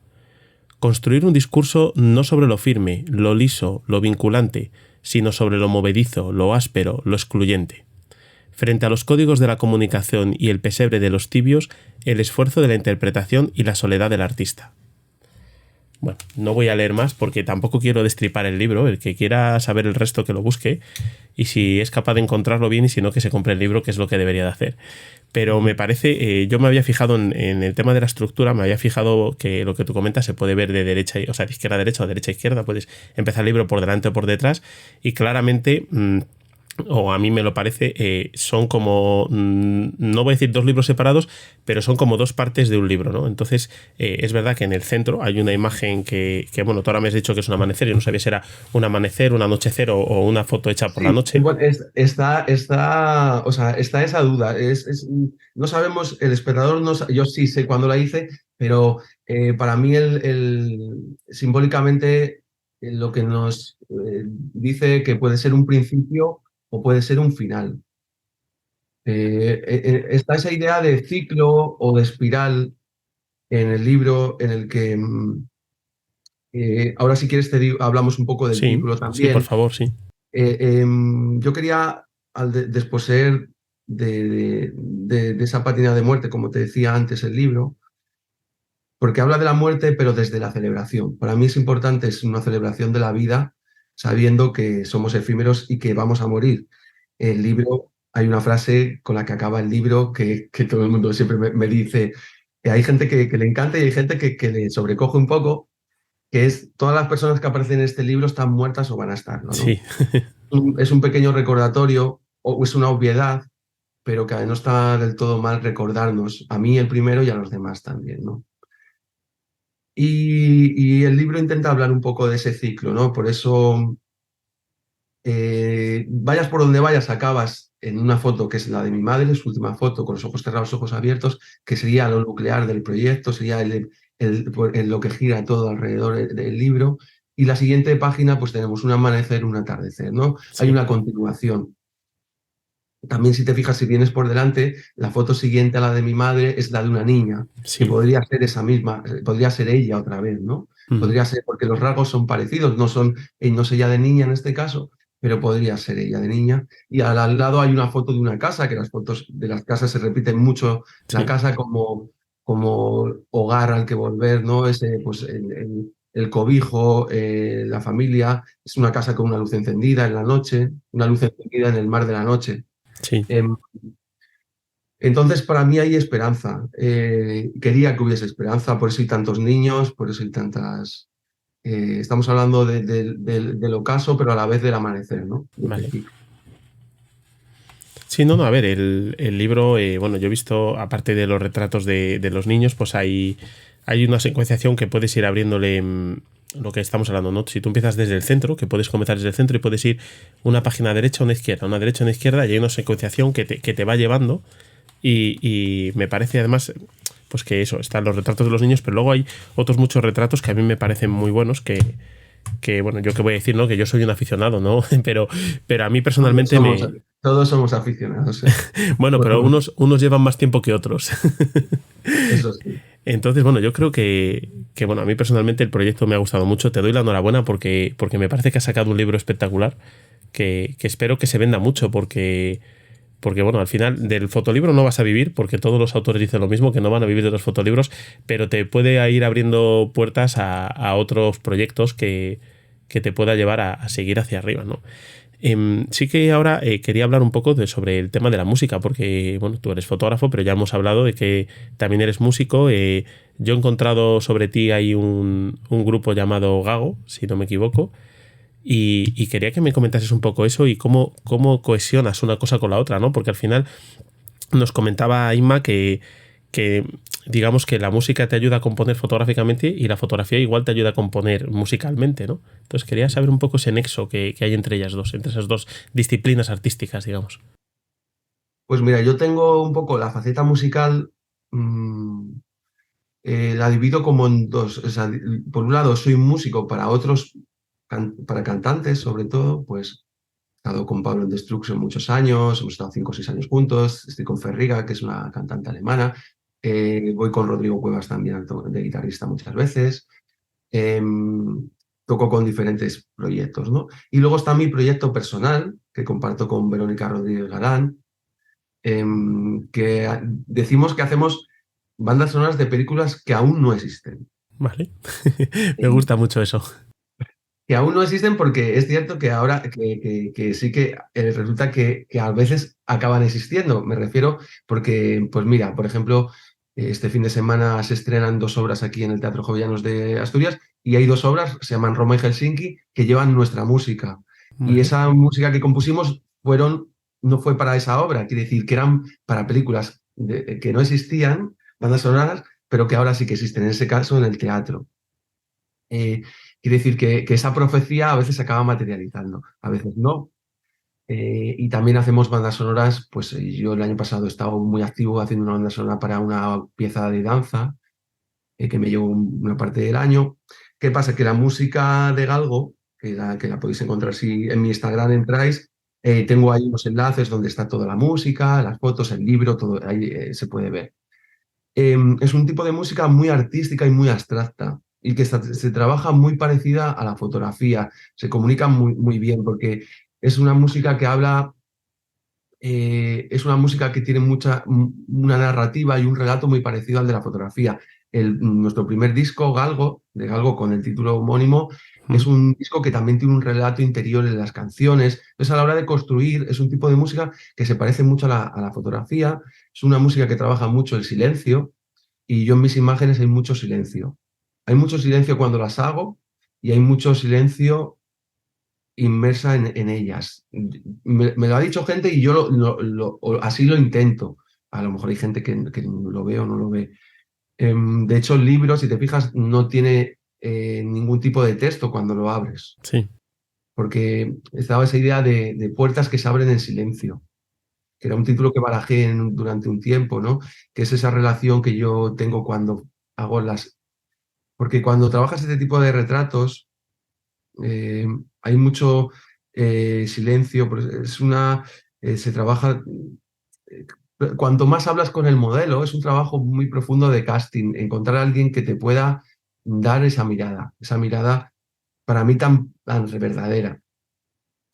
Construir un discurso no sobre lo firme, lo liso, lo vinculante, sino sobre lo movedizo, lo áspero, lo excluyente. Frente a los códigos de la comunicación y el pesebre de los tibios, el esfuerzo de la interpretación y la soledad del artista. Bueno, no voy a leer más porque tampoco quiero destripar el libro. El que quiera saber el resto que lo busque, y si es capaz de encontrarlo bien, y si no, que se compre el libro, que es lo que debería de hacer. Pero me parece, yo me había fijado en el tema de la estructura, me había fijado que lo que tú comentas se puede ver de derecha, o sea, de izquierda a derecha o de derecha a izquierda, puedes empezar el libro por delante o por detrás, y claramente, o a mí me lo parece, son como, no voy a decir dos libros separados, pero son como dos partes de un libro, ¿no? Entonces, es verdad que en el centro hay una imagen que, bueno, tú ahora me has dicho que es un amanecer, yo no sabía si era un amanecer, un anochecer o una foto hecha por la noche. Bueno, está esa duda. No sabemos, el espectador no yo sí sé cuándo la hice, pero para mí simbólicamente lo que nos dice que puede ser un principio o puede ser un final. Está esa idea de ciclo o de espiral en el libro en el que ahora si quieres hablamos un poco del Sí, título sí, por también. favor, sí. Yo quería, al desposeer de esa pátina de muerte, como te decía antes el libro, porque habla de la muerte, pero desde la celebración. Para mí es importante, es una celebración de la vida, sabiendo que somos efímeros y que vamos a morir. El libro, hay una frase con la que acaba el libro que todo el mundo siempre me dice, que hay gente que le encanta y hay gente que le sobrecoge un poco, que es todas las personas que aparecen en este libro están muertas o van a estarlo, ¿no? Sí, Es un pequeño recordatorio o es una obviedad, pero que no está del todo mal recordarnos, a mí el primero y a los demás también, ¿no? Y el libro intenta hablar un poco de ese ciclo, ¿no? Por eso, vayas por donde vayas, acabas en una foto que es la de mi madre, su última foto, con los ojos cerrados, ojos abiertos, que sería lo nuclear del proyecto, sería en lo que gira todo alrededor del libro. Y la siguiente página, pues tenemos un amanecer, un atardecer, ¿no? Hay sí, una continuación. También si te fijas, si vienes por delante, la foto siguiente a la de mi madre es la de una niña, que sí. podría ser esa misma, podría ser ella otra vez, ¿no? Mm, Podría ser, porque los rasgos son parecidos, no es ella de niña en este caso, pero podría ser ella de niña. Y al lado hay una foto de una casa, que las fotos de las casas se repiten mucho, la sí, casa como hogar al que volver, ¿no? Ese, pues el cobijo, la familia, es una casa con una luz encendida en la noche, una luz encendida en el mar de la noche. sí. Em, entonces, para mí hay esperanza. Quería que hubiese esperanza, por eso hay tantos niños, por eso hay tantas... estamos hablando del ocaso, pero a la vez del amanecer, ¿no? De este Vale. ciclo. Sí, no, no, a ver, el libro, bueno, yo he visto, aparte de los retratos de los niños, pues hay una secuenciación que puedes ir abriéndole lo que estamos hablando, ¿no? Si tú empiezas desde el centro, que puedes comenzar desde el centro y puedes ir una página derecha, una izquierda, una derecha, una izquierda, y hay una secuenciación que te va llevando y me parece además, pues que eso, están los retratos de los niños, pero luego hay otros muchos retratos que a mí me parecen muy buenos, que bueno, yo qué voy a decir, ¿no? Que yo soy un aficionado, ¿no? Pero a mí Todos personalmente somos, me... todos somos aficionados. Bueno, pero unos llevan más tiempo que otros. Eso sí. Entonces, bueno, yo creo que, bueno, a mí personalmente el proyecto me ha gustado mucho. Te doy la enhorabuena porque me parece que has sacado un libro espectacular que espero que se venda mucho porque, bueno, al final del fotolibro no vas a vivir porque todos los autores dicen lo mismo, que no van a vivir de los fotolibros, pero te puede ir abriendo puertas a otros proyectos que te pueda llevar a seguir hacia arriba, ¿no? Sí que ahora quería hablar un poco sobre el tema de la música, porque bueno, tú eres fotógrafo, pero ya hemos hablado de que también eres músico. Yo he encontrado sobre ti hay un grupo llamado Gago, si no me equivoco, y quería que me comentases un poco eso y cómo cohesionas una cosa con la otra, ¿no? Porque al final nos comentaba Inma que digamos que la música te ayuda a componer fotográficamente y la fotografía igual te ayuda a componer musicalmente, ¿no? Entonces quería saber un poco ese nexo que hay entre ellas dos, entre esas dos disciplinas artísticas, digamos. Pues mira, yo tengo un poco la faceta musical, mm, la divido como en dos. O sea, por un lado, soy músico para otros, para cantantes sobre todo, pues he estado con Pablo en Destruction muchos años, hemos estado 5 o 6 años juntos, estoy con Ferriga, que es una cantante alemana, voy con Rodrigo Cuevas también de guitarrista muchas veces, toco con diferentes proyectos, ¿no? Y luego está mi proyecto personal, que comparto con Verónica Rodríguez Galán, que decimos que hacemos bandas sonoras de películas que aún no existen. Vale. Me gusta mucho eso. Que aún no existen porque es cierto que ahora que sí que resulta que a veces acaban existiendo. Me refiero porque, pues mira, por ejemplo, este fin de semana se estrenan 2 obras aquí en el Teatro Jovellanos de Asturias y hay 2 obras, se llaman Roma y Helsinki, que llevan nuestra música. Y Vale. esa música que compusimos no fue para esa obra, quiere decir que eran para películas que no existían, bandas sonoras, pero que ahora sí que existen, en ese caso en el teatro. Eh, Quiere decir que esa profecía a veces se acaba materializando, a veces no. Y también hacemos bandas sonoras, pues yo el año pasado he estado muy activo haciendo una banda sonora para una pieza de danza que me llevó una parte del año. ¿Qué pasa? Que la música de Galgo, que la podéis encontrar si en mi Instagram entráis, Tengo ahí unos enlaces donde está toda la música, las fotos, el libro, todo ahí se puede ver. Es un tipo de música muy artística y muy abstracta y que se trabaja muy parecida a la fotografía, se comunica muy bien porque es una música que habla, es una música que tiene una narrativa y un relato muy parecido al de la fotografía. Nuestro primer disco, Galgo, de Galgo con el título homónimo, es Mm. un disco que también tiene un relato interior en las canciones. Entonces, a la hora de construir, es un tipo de música que se parece mucho a la fotografía, es una música que trabaja mucho el silencio y yo en mis imágenes hay mucho silencio. Hay mucho silencio cuando las hago y hay mucho silencio inmersa en ellas. Me lo ha dicho gente y yo así lo intento. A lo mejor hay gente que lo ve o no lo ve. De hecho, el libro, si te fijas, no tiene ningún tipo de texto cuando lo abres, Sí. porque estaba esa idea de puertas que se abren en silencio, que era un título que barajé durante un tiempo, ¿no? Que es esa relación que yo tengo cuando hago las... Porque cuando trabajas este tipo de retratos, eh, hay mucho silencio, pues se trabaja, eh, cuanto más hablas con el modelo, es un trabajo muy profundo de casting, encontrar a alguien que te pueda dar esa mirada para mí tan verdadera.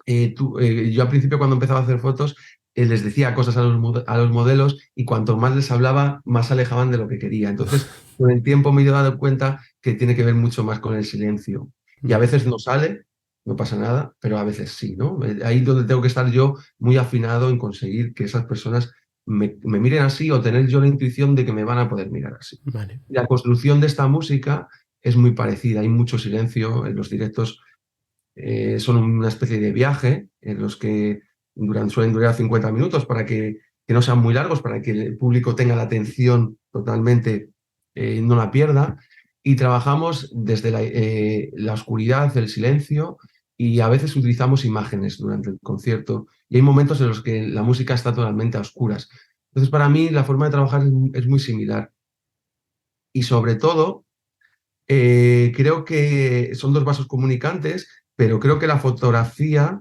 Yo al principio cuando empezaba a hacer fotos les decía cosas a los modelos y cuanto más les hablaba, más se alejaban de lo que quería. Entonces, con el tiempo me he dado cuenta que tiene que ver mucho más con el silencio. Y a Vale. veces no sale, no pasa nada, pero a veces sí, ¿no? Ahí donde tengo que estar yo muy afinado en conseguir que esas personas me miren así o tener yo la intuición de que me van a poder mirar así. Vale. Y la construcción de esta música es muy parecida, hay mucho silencio en los directos, son una especie de viaje en los que suelen durar 50 minutos para que no sean muy largos, para que el público tenga la atención totalmente, no la pierda. Y trabajamos desde la oscuridad, el silencio, y a veces utilizamos imágenes durante el concierto. Y hay momentos en los que la música está totalmente a oscuras. Entonces, para mí, la forma de trabajar es muy similar. Y sobre todo, creo que son dos vasos comunicantes, pero creo que la fotografía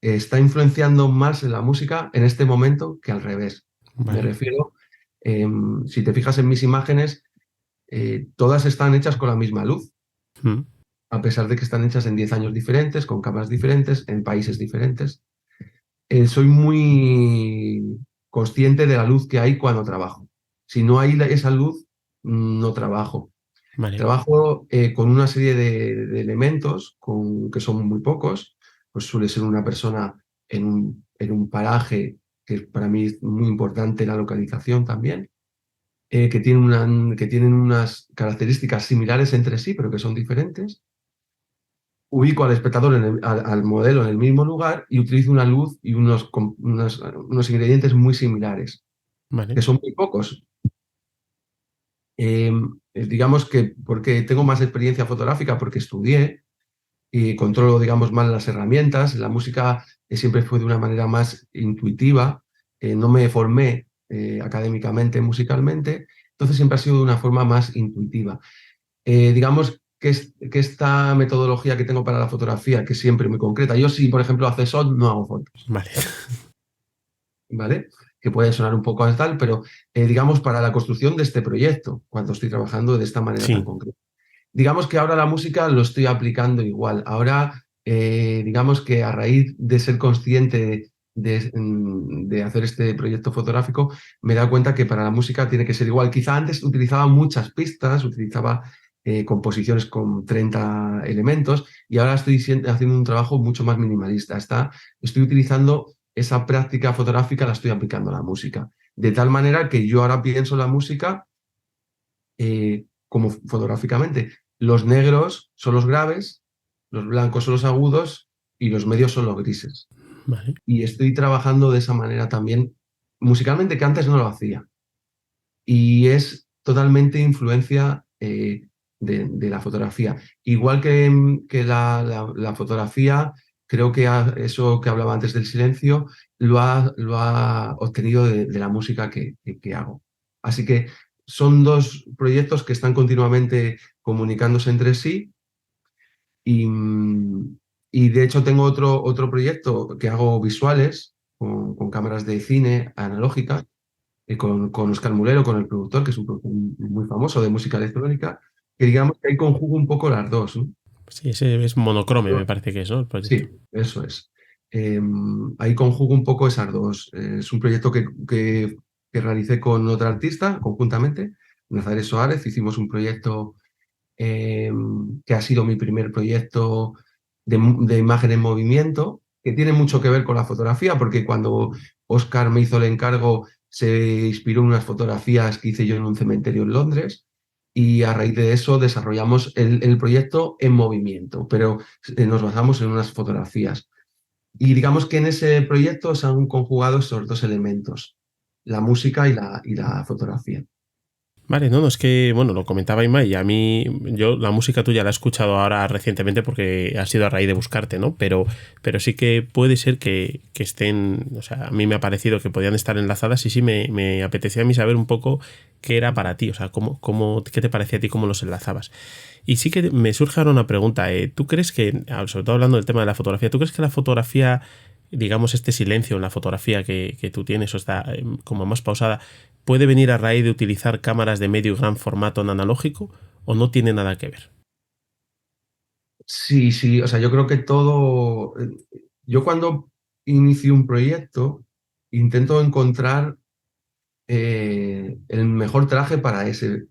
está influenciando más en la música en este momento que al revés. Me Vale. refiero, si te fijas en mis imágenes, todas están hechas con la misma luz, Mm. a pesar de que están hechas en 10 años diferentes, con cámaras diferentes, en países diferentes. Soy muy consciente de la luz que hay cuando trabajo. Si no hay esa luz, no trabajo. Vale. Trabajo con una serie de elementos que son muy pocos, pues suele ser una persona en un paraje, que para mí es muy importante la localización también, que tienen unas características similares entre sí, pero que son diferentes. Ubico al espectador, al modelo en el mismo lugar y utilizo una luz y unos ingredientes muy similares, Vale. que son muy pocos. Digamos que porque tengo más experiencia fotográfica, porque estudié y controlo, digamos, más las herramientas. La música siempre fue de una manera más intuitiva. No me formé académicamente, musicalmente, entonces siempre ha sido de una forma más intuitiva. Digamos que esta metodología que tengo para la fotografía, que es siempre muy concreta, yo si, por ejemplo, hace sol, no hago fotos, Vale. ¿vale? Que puede sonar un poco tal, pero digamos para la construcción de este proyecto, cuando estoy trabajando de esta manera tan Sí. concreta. Digamos que ahora la música lo estoy aplicando igual. Ahora, digamos que a raíz de ser consciente de hacer este proyecto fotográfico, me he dado cuenta que para la música tiene que ser igual. Quizá antes utilizaba muchas pistas, utilizaba composiciones con 30 elementos y ahora estoy haciendo un trabajo mucho más minimalista. Estoy utilizando esa práctica fotográfica, la estoy aplicando a la música. De tal manera que yo ahora pienso la música como fotográficamente. Los negros son los graves, los blancos son los agudos y los medios son los grises. Vale. Y estoy trabajando de esa manera también musicalmente, que antes no lo hacía. Y es totalmente influencia de la fotografía. Igual que la fotografía, creo que eso que hablaba antes del silencio, lo ha obtenido de la música que hago. Así que son dos proyectos que están continuamente comunicándose entre sí y, Y de hecho tengo otro proyecto que hago visuales con cámaras de cine analógicas, con Óscar Mulero, con el productor, que es un productor muy famoso de música electrónica, que digamos que ahí conjugo un poco las dos, ¿no? Sí, ese es monocrome, me parece que es, ¿no? El proyecto. Sí, eso es. Ahí conjugo un poco esas dos. Es un proyecto que realicé con otra artista conjuntamente, Nazaret Soares. Hicimos un proyecto que ha sido mi primer proyecto de imagen en movimiento, que tiene mucho que ver con la fotografía, porque cuando Oscar me hizo el encargo, se inspiró en unas fotografías que hice yo en un cementerio en Londres, y a raíz de eso desarrollamos el proyecto en movimiento, pero nos basamos en unas fotografías. Y digamos que en ese proyecto se han conjugado esos dos elementos, la música y la fotografía. Vale, no, es que, bueno, lo comentaba Ima y a mí, yo la música tuya la he escuchado ahora recientemente porque ha sido a raíz de buscarte, ¿no? Pero sí que puede ser que estén, o sea, a mí me ha parecido que podían estar enlazadas y sí me apetecía a mí saber un poco qué era para ti, o sea, qué te parecía a ti, cómo los enlazabas. Y sí que me surge ahora una pregunta, ¿tú crees que, sobre todo hablando del tema de la fotografía, ¿tú crees que la fotografía, digamos, este silencio en la fotografía que tú tienes o está como más pausada, puede venir a raíz de utilizar cámaras de medio y gran formato en analógico o no tiene nada que ver? Sí, sí, o sea, yo creo que todo. Yo cuando inicio un proyecto intento encontrar el mejor traje para ese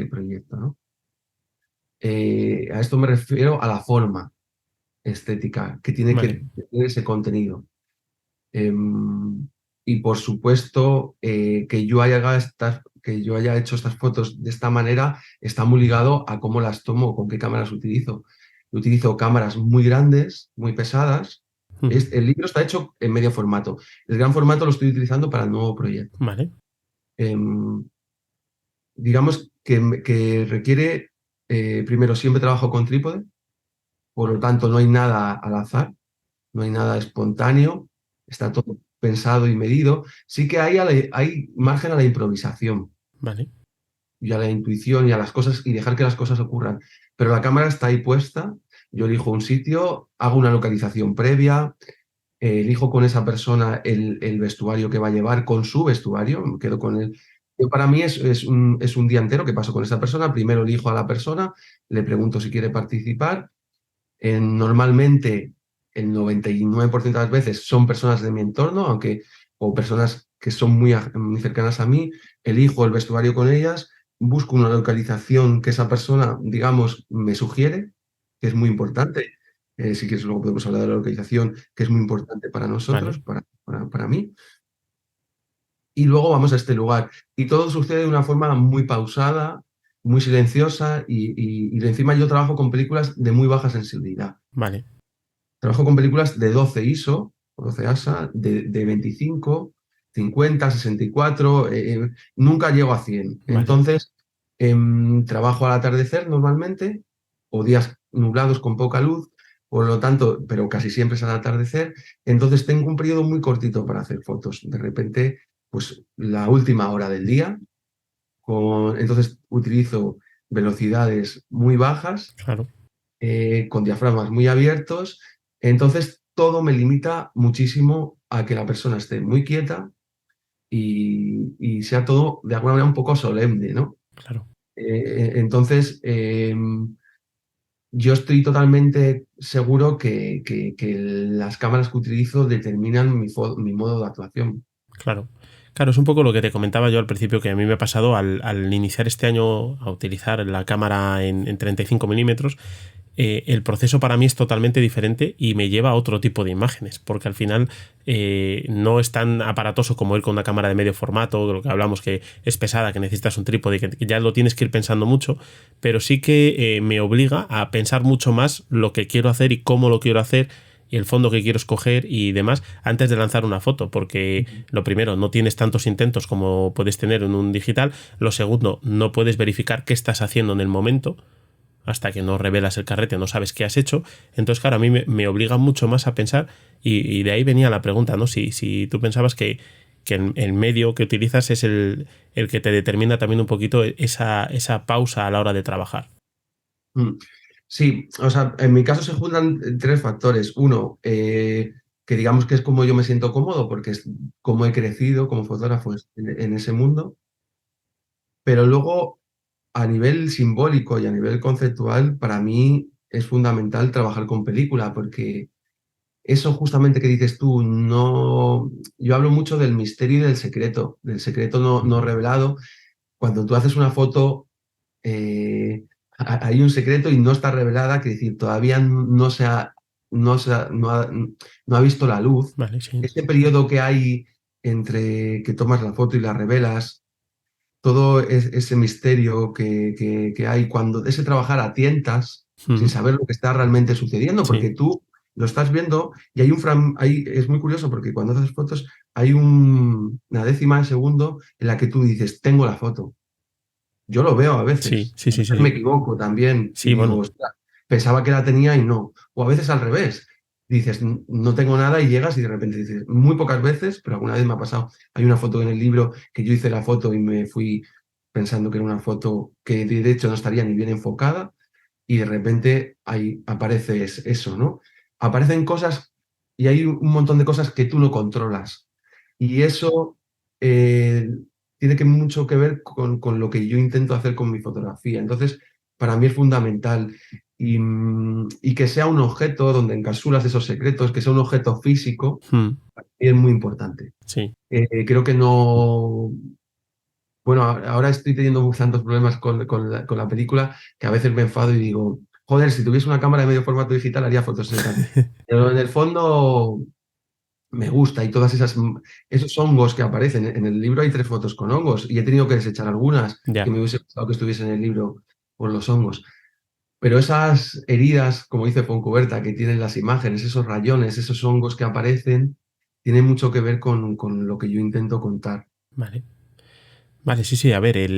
proyecto, ¿no? A esto me refiero a la forma estética que tiene que Vale, tener ese contenido. Em, y por supuesto, que yo haya hecho estas fotos de esta manera está muy ligado a cómo las tomo, con qué cámaras utilizo. Yo utilizo cámaras muy grandes, muy pesadas. ujú, El libro está hecho en medio formato. El gran formato lo estoy utilizando para el nuevo proyecto. vale, Em, digamos que requiere, primero, siempre trabajo con trípode, por lo tanto no hay nada al azar, no hay nada espontáneo, está todo pensado y medido. Sí que hay margen a la improvisación vale, y a la intuición y a las cosas y dejar que las cosas ocurran. Pero la cámara está ahí puesta, yo elijo un sitio, hago una localización previa, elijo con esa persona el vestuario que va a llevar, con su vestuario, me quedo con él. Para mí es un día entero que paso con esa persona. Primero elijo a la persona, le pregunto si quiere participar. Normalmente, el 99% de las veces son personas de mi entorno, o personas que son muy cercanas a mí. Elijo el vestuario con ellas, busco una localización que esa persona, digamos, me sugiere, que es muy importante. Si quieres, luego podemos hablar de la localización, que es muy importante para nosotros, vale, para mí. Y luego vamos a este lugar. Y todo sucede de una forma muy pausada, muy silenciosa, y de encima yo trabajo con películas de muy baja sensibilidad. vale, Trabajo con películas de 12 ISO, o 12 ASA, de 25, 50, 64, nunca llego a 100. vale, Entonces, trabajo al atardecer normalmente, o días nublados con poca luz, por lo tanto, pero casi siempre es al atardecer. Entonces tengo un periodo muy cortito para hacer fotos. De repente, pues la última hora del día, entonces utilizo velocidades muy bajas, claro, con diafragmas muy abiertos. Entonces, todo me limita muchísimo a que la persona esté muy quieta y sea todo de alguna manera un poco solemne, ¿no? claro. Entonces, yo estoy totalmente seguro que las cámaras que utilizo determinan mi modo de actuación. Claro. Claro, es un poco lo que te comentaba yo al principio que a mí me ha pasado al iniciar este año a utilizar la cámara en 35 milímetros. El proceso para mí es totalmente diferente y me lleva a otro tipo de imágenes, porque al final no es tan aparatoso como ir con una cámara de medio formato, de lo que hablamos que es pesada, que necesitas un trípode, que ya lo tienes que ir pensando mucho, pero sí que me obliga a pensar mucho más lo que quiero hacer y cómo lo quiero hacer y el fondo que quiero escoger y demás antes de lanzar una foto, porque lo primero, no tienes tantos intentos como puedes tener en un digital, lo segundo, no puedes verificar qué estás haciendo en el momento, hasta que no revelas el carrete no sabes qué has hecho. Entonces, claro, a mí me obliga mucho más a pensar y de ahí venía la pregunta, ¿no? Si tú pensabas que el medio que utilizas es el que te determina también un poquito esa pausa a la hora de trabajar. Mm. Sí, o sea, en mi caso se juntan tres factores. Uno, que digamos que es como yo me siento cómodo, porque es como he crecido como fotógrafo en ese mundo. Pero luego, a nivel simbólico y a nivel conceptual, para mí es fundamental trabajar con película, porque eso justamente que dices tú, no, yo hablo mucho del misterio y del secreto no revelado. Cuando tú haces una foto, hay un secreto y no está revelada, que decir, todavía no, no ha visto la luz. Vale, sí. Este periodo que hay entre que tomas la foto y la revelas, todo ese misterio que hay, cuando ese trabajar a tientas, sin Mm, saber lo que está realmente sucediendo, porque sí, tú lo estás viendo y es muy curioso porque cuando haces fotos hay una décima de segundo en la que tú dices, tengo la foto. Yo lo veo a sí, veces. sí, A sí, sí, veces me sí. equivoco también y Sí, digo, bueno, "Ostras, pensaba que la tenía y no". O a veces al revés. Dices, No tengo nada", y llegas y de repente dices, muy pocas veces, pero alguna vez me ha pasado. Hay una foto en el libro que yo hice la foto y me fui pensando que era una foto que de hecho no estaría ni bien enfocada y de repente ahí aparece eso, ¿no? Aparecen cosas y hay un montón de cosas que tú no controlas. Y eso eh, tiene mucho que ver con lo que yo intento hacer con mi fotografía. Entonces, para mí es fundamental. Y que sea un objeto donde encapsulas esos secretos, que sea un objeto físico, mm, es muy importante. sí, Creo que no. Bueno, ahora estoy teniendo tantos problemas con la película que a veces me enfado y digo, joder, si tuviese una cámara de medio formato digital haría fotos en tal. Pero en el fondo me gusta y esos hongos que aparecen. En el libro hay 3 fotos con hongos y he tenido que desechar algunas que ya. me hubiese gustado que estuviesen en el libro por los hongos. Pero esas heridas, como dice Foncuberta, que tienen las imágenes, esos rayones, esos hongos que aparecen, tienen mucho que ver con lo que yo intento contar. Vale. Vale, sí, sí, a ver,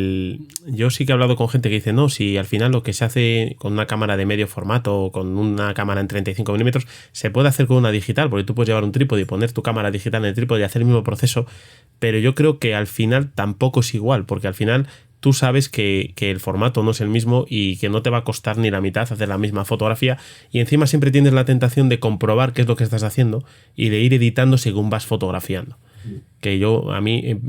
yo sí que he hablado con gente que dice, no, si al final lo que se hace con una cámara de medio formato o con una cámara en 35 milímetros se puede hacer con una digital, porque tú puedes llevar un trípode y poner tu cámara digital en el trípode y hacer el mismo proceso, pero yo creo que al final tampoco es igual, porque al final tú sabes que el formato no es el mismo y que no te va a costar ni la mitad hacer la misma fotografía y encima siempre tienes la tentación de comprobar qué es lo que estás haciendo y de ir editando según vas fotografiando que yo a mí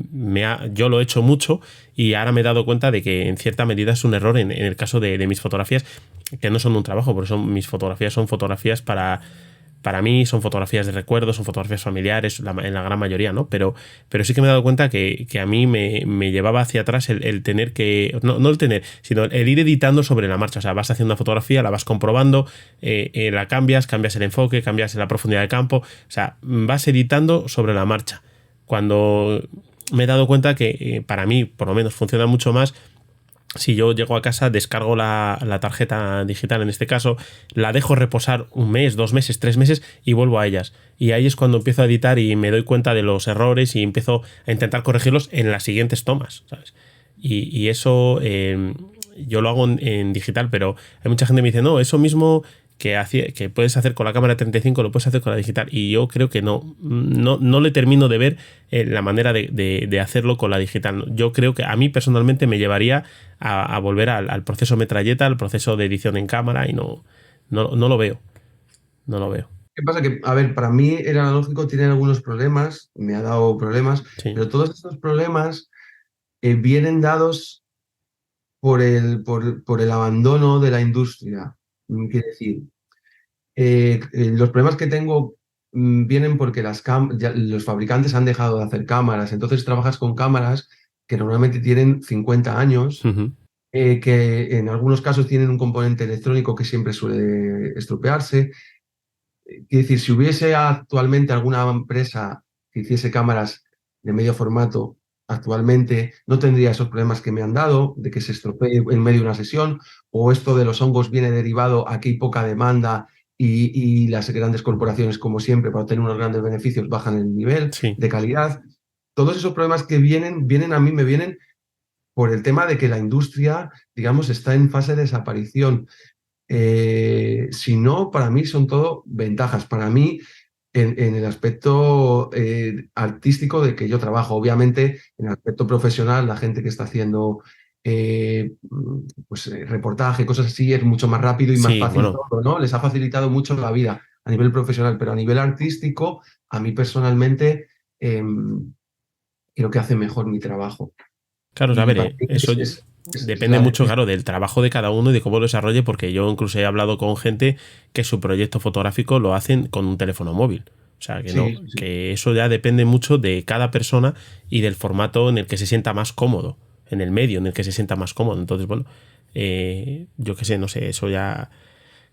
yo lo he hecho mucho y ahora me he dado cuenta de que en cierta medida es un error en el caso de mis fotografías, que no son un trabajo, porque mis fotografías son fotografías para mí, son fotografías de recuerdos, son fotografías familiares, en la gran mayoría, ¿no? Pero sí que me he dado cuenta que a mí me llevaba hacia atrás el tener que, no el tener, sino el ir editando sobre la marcha. O sea, vas haciendo una fotografía, la vas comprobando, la cambias el enfoque, cambias la profundidad de campo, o sea, vas editando sobre la marcha cuando me he dado cuenta que para mí, por lo menos, funciona mucho más si yo llego a casa, descargo la tarjeta digital en este caso, la dejo reposar un mes, 2 meses, 3 meses y vuelvo a ellas. Y ahí es cuando empiezo a editar y me doy cuenta de los errores y empiezo a intentar corregirlos en las siguientes tomas, ¿sabes? Y eso yo lo hago en digital, pero hay mucha gente que me dice, no, eso mismo que puedes hacer con la cámara 35 lo puedes hacer con la digital y yo creo que no le termino de ver la manera de hacerlo con la digital. Yo creo que a mí personalmente me llevaría a volver al proceso metralleta, al proceso de edición en cámara y no lo veo, no lo veo. ¿Qué pasa? Que, a ver, para mí el analógico tiene algunos problemas, me ha dado problemas, Sí. pero todos estos problemas vienen dados por el abandono de la industria. Quiere decir, los problemas que tengo vienen porque los fabricantes han dejado de hacer cámaras, entonces trabajas con cámaras que normalmente tienen 50 años, Ujú. que en algunos casos tienen un componente electrónico que siempre suele estropearse. Quiero decir, si hubiese actualmente alguna empresa que hiciese cámaras de medio formato, actualmente no tendría esos problemas que me han dado, de que se estropee en medio de una sesión, o esto de los hongos viene derivado a que hay poca demanda y las grandes corporaciones, como siempre, para obtener unos grandes beneficios, bajan el nivel Sí, de calidad. Todos esos problemas que me vienen por el tema de que la industria, digamos, está en fase de desaparición. Si no, para mí son todo ventajas. Para mí, en el aspecto artístico de que yo trabajo, obviamente, en el aspecto profesional, la gente que está haciendo reportaje, cosas así, es mucho más rápido y más Sí, fácil bueno, todo, ¿no? Les ha facilitado mucho la vida a nivel profesional, pero a nivel artístico, a mí personalmente creo que hace mejor mi trabajo. claro, a Y ver, para mí eso es depende mucho, claro, del trabajo de cada uno y de cómo lo desarrolle, porque yo incluso he hablado con gente que su proyecto fotográfico lo hacen con un teléfono móvil. O sea, que no, sí, sí, sí. que eso ya depende mucho de cada persona y del formato en el que se sienta más cómodo, en el medio en el que se sienta más cómodo. Entonces, bueno, yo qué sé, no sé, eso ya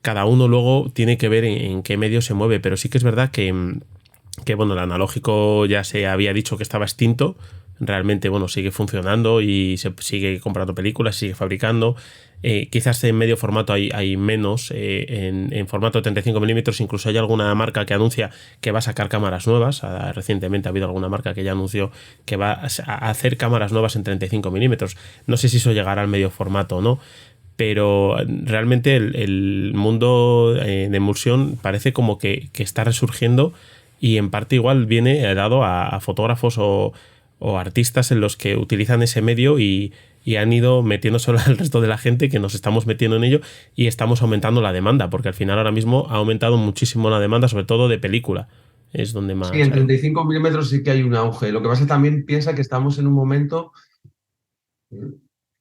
cada uno luego tiene que ver en qué medio se mueve, pero sí que es verdad que bueno, el analógico ya se había dicho que estaba extinto. Realmente, bueno, sigue funcionando y se sigue comprando películas, sigue fabricando. Quizás en medio formato hay menos. En formato de 35 milímetros, incluso hay alguna marca que anuncia que va a sacar cámaras nuevas. Recientemente ha habido alguna marca que ya anunció que va a hacer cámaras nuevas en 35 milímetros. No sé si eso llegará al medio formato o no, pero realmente el mundo de emulsión parece como que está resurgiendo y en parte igual viene dado a fotógrafos o artistas en los que utilizan ese medio y han ido metiéndose al resto de la gente que nos estamos metiendo en ello y estamos aumentando la demanda, porque al final ahora mismo ha aumentado muchísimo la demanda, sobre todo de película. Es donde Sí, más en hay. 35 milímetros sí que hay un auge. Lo que pasa es que también piensa que estamos en un momento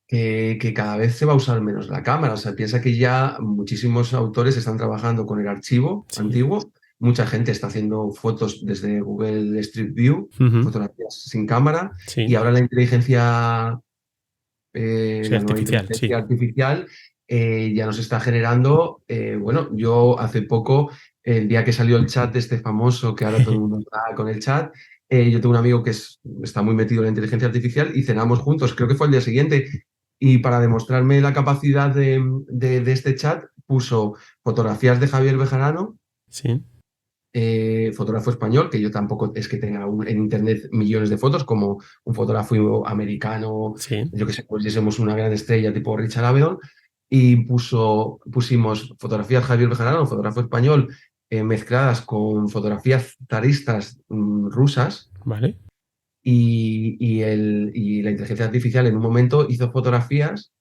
que cada vez se va a usar menos la cámara. O sea, piensa que ya muchísimos autores están trabajando con el archivo Sí. antiguo. Mucha gente está haciendo fotos desde Google Street View, Ujú. fotografías sin cámara. Y Sí. ahora Sí, la nueva artificial, inteligencia sí. artificial ya nos está generando. Bueno, yo hace poco, el día que salió el chat este famoso, que ahora todo el mundo está con el chat, yo tengo un amigo que está muy metido en la inteligencia artificial y cenamos juntos, creo que fue el día siguiente. Y para demostrarme la capacidad de este chat, puso fotografías de Javier Bejarano, Sí, fotógrafo español, que yo tampoco es que tenga en internet millones de fotos, como un fotógrafo americano, sí. yo que sé, pues somos una gran estrella tipo Richard Avedon, y pusimos fotografías Javier Bejarano, fotógrafo español, mezcladas con fotografías zaristas rusas, Vale. y la inteligencia artificial en un momento hizo fotografías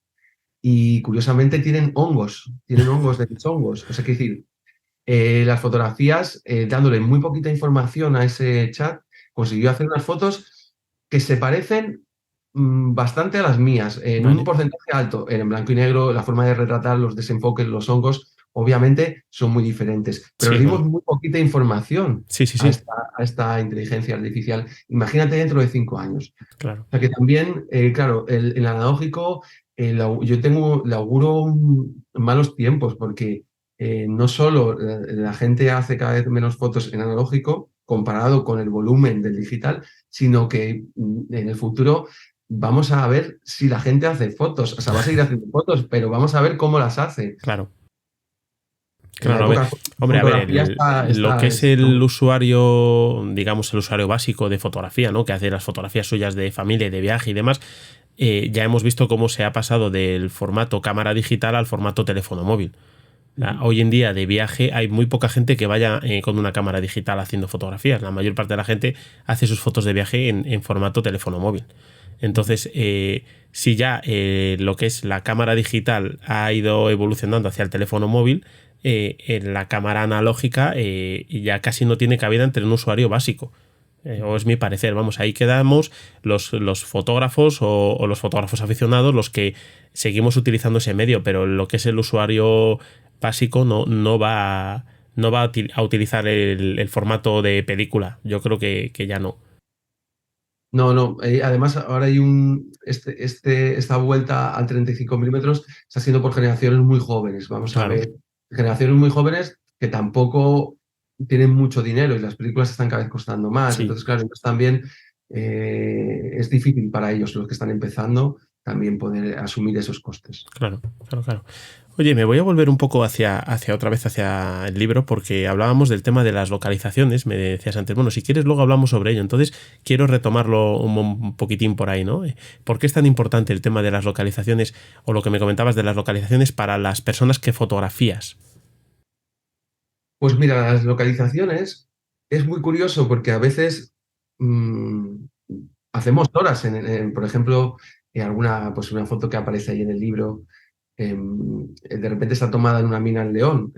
y curiosamente tienen hongos de mis hongos. O sea, que decir, las fotografías, dándole muy poquita información a ese chat, consiguió hacer unas fotos que se parecen bastante a las mías, en un Vale. porcentaje alto, en blanco y negro, la forma de retratar, los desenfoques, los hongos, obviamente son muy diferentes, pero le Sí, dimos bueno. muy poquita información Sí, sí, a sí. esta inteligencia artificial. Imagínate dentro de 5 años. Claro. O sea que también, claro, el analógico, le auguro malos tiempos porque no solo la gente hace cada vez menos fotos en analógico comparado con el volumen del digital, sino que en el futuro vamos a ver si la gente hace fotos. O sea, va a seguir haciendo fotos, pero vamos a ver cómo las hace. Claro. En la Claro, a ver, época de hombre, a ver, fotografía lo que es el usuario, digamos, el usuario básico de fotografía, ¿no? Que hace las fotografías suyas de familia, de viaje y demás, ya hemos visto cómo se ha pasado del formato cámara digital al formato teléfono móvil. O sea, hoy en día de viaje hay muy poca gente que vaya con una cámara digital haciendo fotografías. La mayor parte de la gente hace sus fotos de viaje en formato teléfono móvil. Entonces, si ya lo que es la cámara digital ha ido evolucionando hacia el teléfono móvil, en la cámara analógica ya casi no tiene cabida entre un usuario básico. O es mi parecer, vamos, ahí quedamos los fotógrafos o los fotógrafos aficionados, los que seguimos utilizando ese medio, pero lo que es el usuario básico no va a utilizar el formato de película. Yo creo que ya no. No, no. Además, ahora hay esta vuelta al 35 milímetros está siendo por generaciones muy jóvenes. Vamos a Claro, ver, generaciones muy jóvenes que tampoco tienen mucho dinero y las películas están cada vez costando más. sí. Entonces, claro, ellos también es difícil para ellos, los que están empezando, también poder asumir esos costes. Claro, claro, claro. Oye, me voy a volver un poco hacia otra vez hacia el libro porque hablábamos del tema de las localizaciones. Me decías antes, bueno, si quieres luego hablamos sobre ello. Entonces quiero retomarlo un poquitín por ahí, ¿no? ¿Por qué es tan importante el tema de las localizaciones o lo que me comentabas de las localizaciones para las personas que fotografías? Pues mira, las localizaciones es muy curioso porque a veces mm, hacemos horas, por ejemplo, alguna, pues una foto que aparece ahí en el libro, de repente está tomada en una mina en León,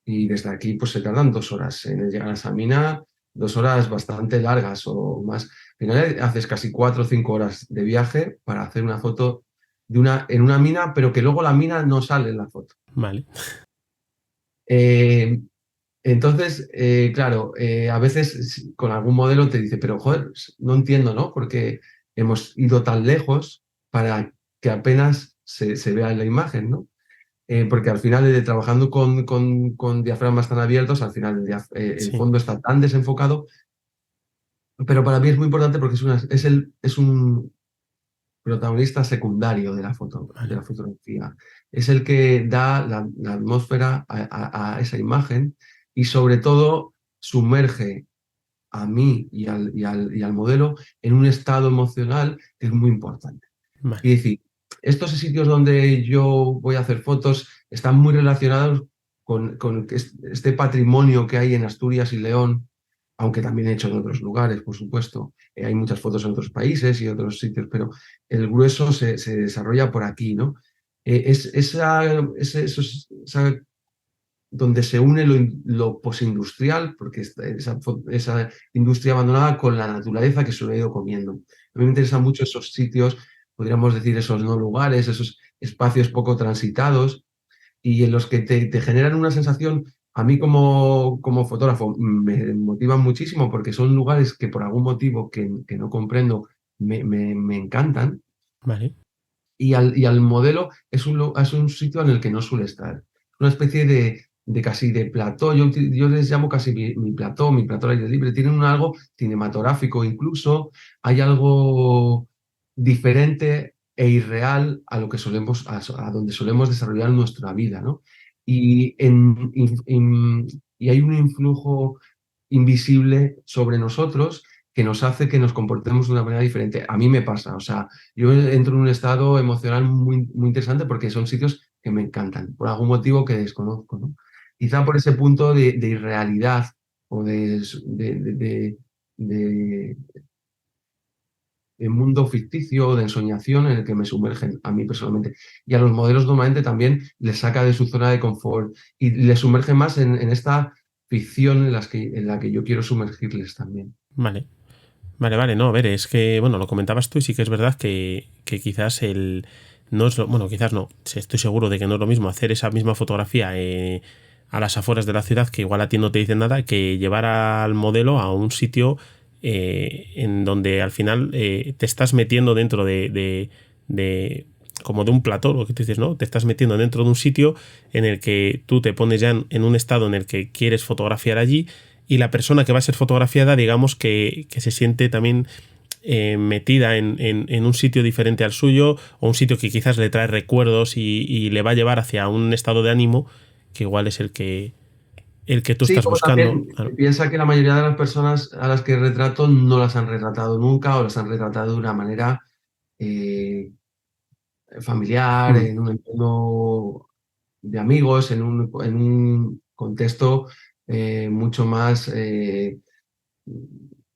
y desde aquí pues se tardan 2 horas en llegar a esa mina, 2 horas bastante largas o más. Al final haces casi 4 o 5 horas de viaje para hacer una foto en una mina, pero que luego la mina no sale en la foto. Vale. Entonces, claro, a veces con algún modelo te dice, pero joder, no entiendo, ¿no? Porque hemos ido tan lejos para que apenas se vea en la imagen, ¿no? Porque al final, trabajando con diafragmas tan abiertos, al final el Sí, fondo está tan desenfocado, pero para mí es muy importante porque es un protagonista secundario de de vale, la fotografía. Es el que da la atmósfera a esa imagen y sobre todo sumerge a mí y al modelo en un estado emocional que es muy importante. vale. Y decir, estos sitios donde yo voy a hacer fotos están muy relacionados con este patrimonio que hay en Asturias y León, aunque también he hecho en otros lugares, por supuesto. Hay muchas fotos en otros países y otros sitios, pero el grueso se desarrolla por aquí, ¿no? Esa donde se une lo posindustrial, porque esa industria abandonada con la naturaleza que se lo ha ido comiendo. A mí me interesan mucho esos sitios, podríamos decir esos no lugares, esos espacios poco transitados y en los que te generan una sensación, a mí como fotógrafo me motivan muchísimo porque son lugares que por algún motivo que no comprendo me encantan Vale. y al modelo es un sitio en el que no suele estar. Una especie de casi de plató, yo les llamo casi mi plató al aire libre. Tienen algo cinematográfico incluso, hay algo diferente e irreal a lo que a donde solemos desarrollar nuestra vida, ¿no? Y, y hay un influjo invisible sobre nosotros que nos hace que nos comportemos de una manera diferente. A mí me pasa, o sea, yo entro en un estado emocional muy, muy interesante porque son sitios que me encantan, por algún motivo que desconozco, ¿no? Quizá por ese punto de irrealidad o de- de mundo ficticio o de ensoñación en el que me sumergen a mí personalmente. Y a los modelos normalmente también les saca de su zona de confort y les sumerge más en esta ficción en la que yo quiero sumergirles también. Vale. Vale, vale, no, a ver, es que, bueno, lo comentabas tú y sí que es verdad que quizás no es bueno, quizás no, sí, estoy seguro de que no es lo mismo hacer esa misma fotografía a las afueras de la ciudad, que igual a ti no te dicen nada, que llevar al modelo a un sitio en donde al final te estás metiendo dentro como de un plató, lo que tú dices, ¿no? Te estás metiendo dentro de un sitio en el que tú te pones ya en un estado en el que quieres fotografiar allí y la persona que va a ser fotografiada, digamos que se siente también metida en un sitio diferente al suyo o un sitio que quizás le trae recuerdos y le va a llevar hacia un estado de ánimo que igual es el que tú Sí, estás como buscando. también Claro. piensa que la mayoría de las personas a las que retrato no las han retratado nunca o las han retratado de una manera eh, familiar, Mm, en un entorno de amigos, en un contexto mucho más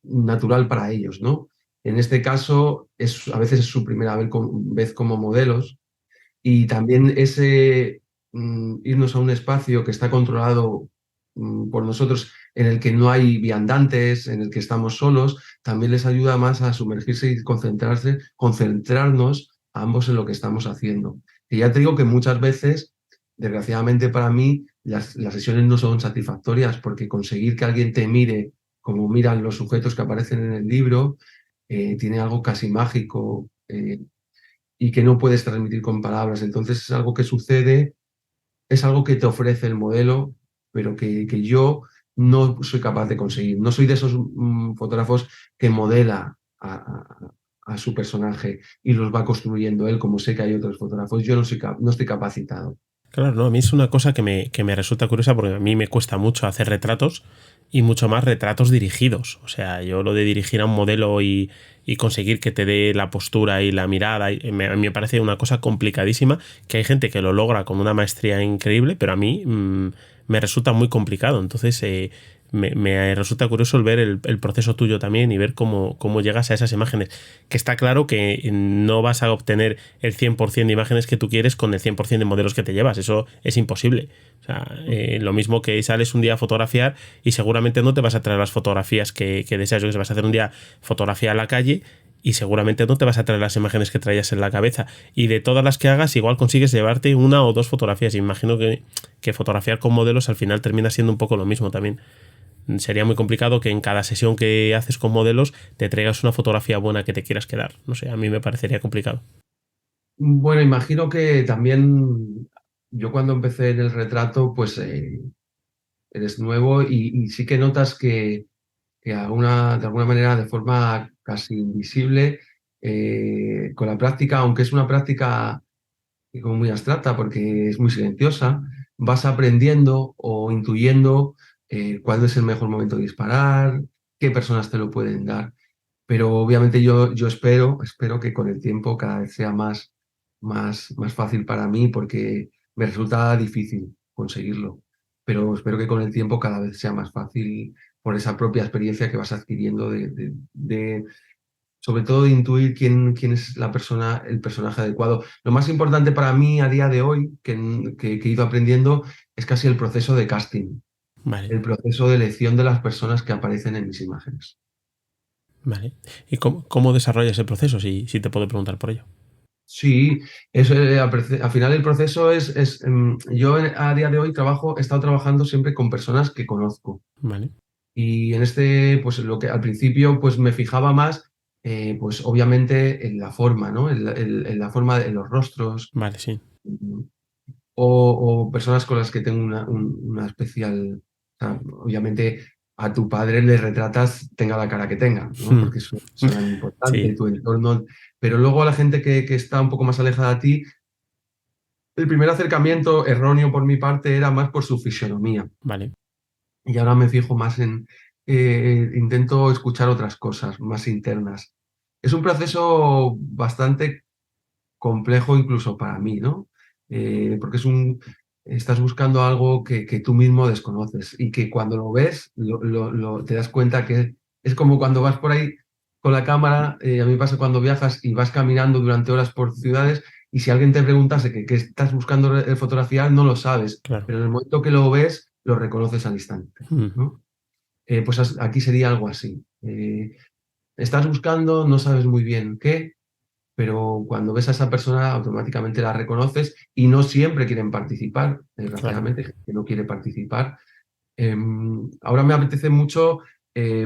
natural para ellos, ¿no? En este caso, a veces es su primera vez como modelos y también ese irnos a un espacio que está controlado por nosotros, en el que no hay viandantes, en el que estamos solos, también les ayuda más a sumergirse y concentrarnos ambos en lo que estamos haciendo. Y ya te digo que muchas veces, desgraciadamente para mí, las sesiones no son satisfactorias porque conseguir que alguien te mire como miran los sujetos que aparecen en el libro, tiene algo casi mágico. Y que no puedes transmitir con palabras. Entonces es algo que sucede, es algo que te ofrece el modelo, pero que yo no soy capaz de conseguir. No soy de esos fotógrafos que modela a su personaje y los va construyendo él, como sé que hay otros fotógrafos. Yo no estoy capacitado. claro, no, a mí es una cosa que me resulta curiosa porque a mí me cuesta mucho hacer retratos y mucho más retratos dirigidos. O sea, yo lo de dirigir a un modelo y conseguir que te dé la postura y la mirada, a mí me parece una cosa complicadísima, que hay gente que lo logra con una maestría increíble, pero a mí me resulta muy complicado. Entonces, me resulta curioso el ver el proceso tuyo también y ver cómo llegas a esas imágenes. Que está claro que no vas a obtener el 100% de imágenes que tú quieres con el 100% de modelos que te llevas. Eso es imposible. O sea, lo mismo que sales un día a fotografiar y seguramente no te vas a traer las fotografías que deseas. Yo que sé, vas a hacer un día fotografía a la calle y seguramente no te vas a traer las imágenes que traías en la cabeza. Y de todas las que hagas, igual consigues llevarte 1 o 2 fotografías. Imagino que fotografiar con modelos al final termina siendo un poco lo mismo también. Sería muy complicado que en cada sesión que haces con modelos te traigas una fotografía buena que te quieras quedar. No sé, a mí me parecería complicado. Bueno, imagino que también yo cuando empecé en el retrato, pues eres nuevo y sí que notas que de alguna manera, de forma casi invisible, con la práctica, aunque es una práctica como muy abstracta porque es muy silenciosa, vas aprendiendo o intuyendo cuándo es el mejor momento de disparar, qué personas te lo pueden dar. Pero obviamente yo espero que con el tiempo cada vez sea más fácil para mí porque me resulta difícil conseguirlo. Pero espero que con el tiempo cada vez sea más fácil por esa propia experiencia que vas adquiriendo sobre todo de intuir quién es la persona, el personaje adecuado. Lo más importante para mí a día de hoy, que he ido aprendiendo, es casi el proceso de casting, Vale, el proceso de elección de las personas que aparecen en mis imágenes. vale. ¿Y cómo desarrollas el proceso, si te puedo preguntar por ello? Sí, eso, al final el proceso yo a día de hoy he estado trabajando siempre con personas que conozco. Vale, Y en pues lo que al principio pues me fijaba más, pues obviamente en la forma, ¿no? En la forma de los rostros, vale, sí. o personas con las que tengo una especial, o sea, obviamente a tu padre le retratas tenga la cara que tenga, ¿no? Porque eso es tan importante, Sí, tu entorno, pero luego a la gente que está un poco más alejada de ti, el primer acercamiento erróneo por mi parte era más por su fisionomía. vale, Y ahora me fijo más intento escuchar otras cosas más internas. Es un proceso bastante complejo incluso para mí, ¿no? Porque estás buscando algo que tú mismo desconoces y que cuando lo ves te das cuenta que es como cuando vas por ahí con la cámara, a mí me pasa cuando viajas y vas caminando durante horas por ciudades y si alguien te preguntase qué estás buscando fotografiar, no lo sabes, claro. pero en el momento que lo ves, lo reconoces al instante, ¿no? Pues aquí sería algo así. Estás buscando, no sabes muy bien qué, pero cuando ves a esa persona automáticamente la reconoces y no siempre quieren participar, Claro. desgraciadamente, hay gente que no quiere participar. Ahora me apetece mucho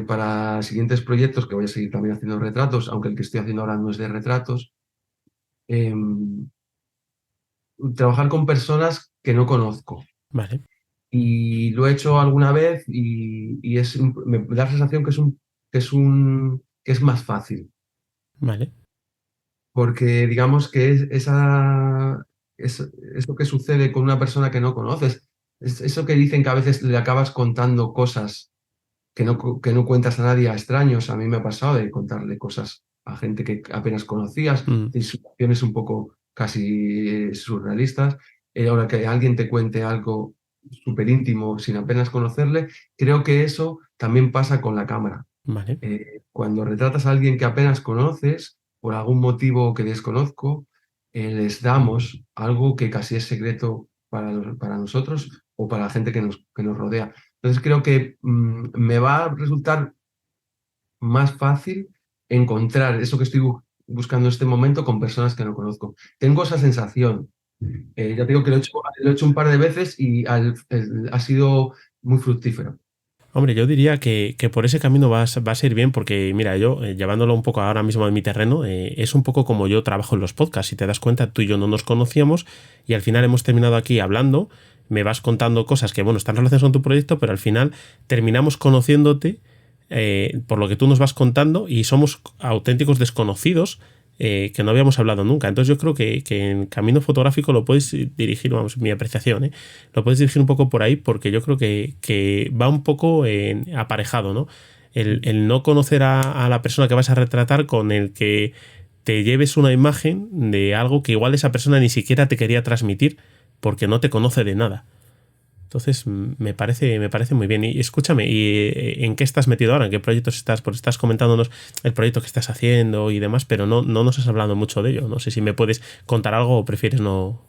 para siguientes proyectos, que voy a seguir también haciendo retratos, aunque el que estoy haciendo ahora no es de retratos, em, trabajar con personas que no conozco. Vale, Y lo he hecho alguna vez me da la sensación que es más fácil. vale, Porque digamos que eso que sucede con una persona que no conoces, es eso que dicen que a veces le acabas contando cosas que no cuentas a nadie, a extraños. A mí me ha pasado de contarle cosas a gente que apenas conocías, de situaciones un poco casi surrealistas. Ahora que alguien te cuente algo súper íntimo sin apenas conocerle, creo que eso también pasa con la cámara. vale, Cuando retratas a alguien que apenas conoces, por algún motivo que desconozco, les damos algo que casi es secreto para nosotros o para la gente que nos rodea. Entonces creo que me va a resultar más fácil encontrar eso que estoy buscando en este momento con personas que no conozco. Tengo esa sensación. Ya te digo que lo he hecho un par de veces y ha sido muy fructífero. Hombre, yo diría que por ese camino vas a ir bien, porque mira, yo, llevándolo un poco ahora mismo en mi terreno, es un poco como yo trabajo en los podcasts. Si te das cuenta, tú y yo no nos conocíamos y al final hemos terminado aquí hablando, me vas contando cosas que, bueno, están relacionadas con tu proyecto, pero al final terminamos conociéndote por lo que tú nos vas contando y somos auténticos desconocidos que no habíamos hablado nunca. Entonces yo creo que en camino fotográfico lo puedes dirigir, vamos, mi apreciación, lo puedes dirigir un poco por ahí porque yo creo que va un poco aparejado, ¿no? El no conocer a la persona que vas a retratar con el que te lleves una imagen de algo que igual esa persona ni siquiera te quería transmitir porque no te conoce de nada. Entonces, me parece muy bien. Y escúchame, ¿y en qué estás metido ahora? ¿En qué proyectos estás? Porque estás comentándonos el proyecto que estás haciendo y demás, pero no nos has hablado mucho de ello. No sé si me puedes contar algo o prefieres no.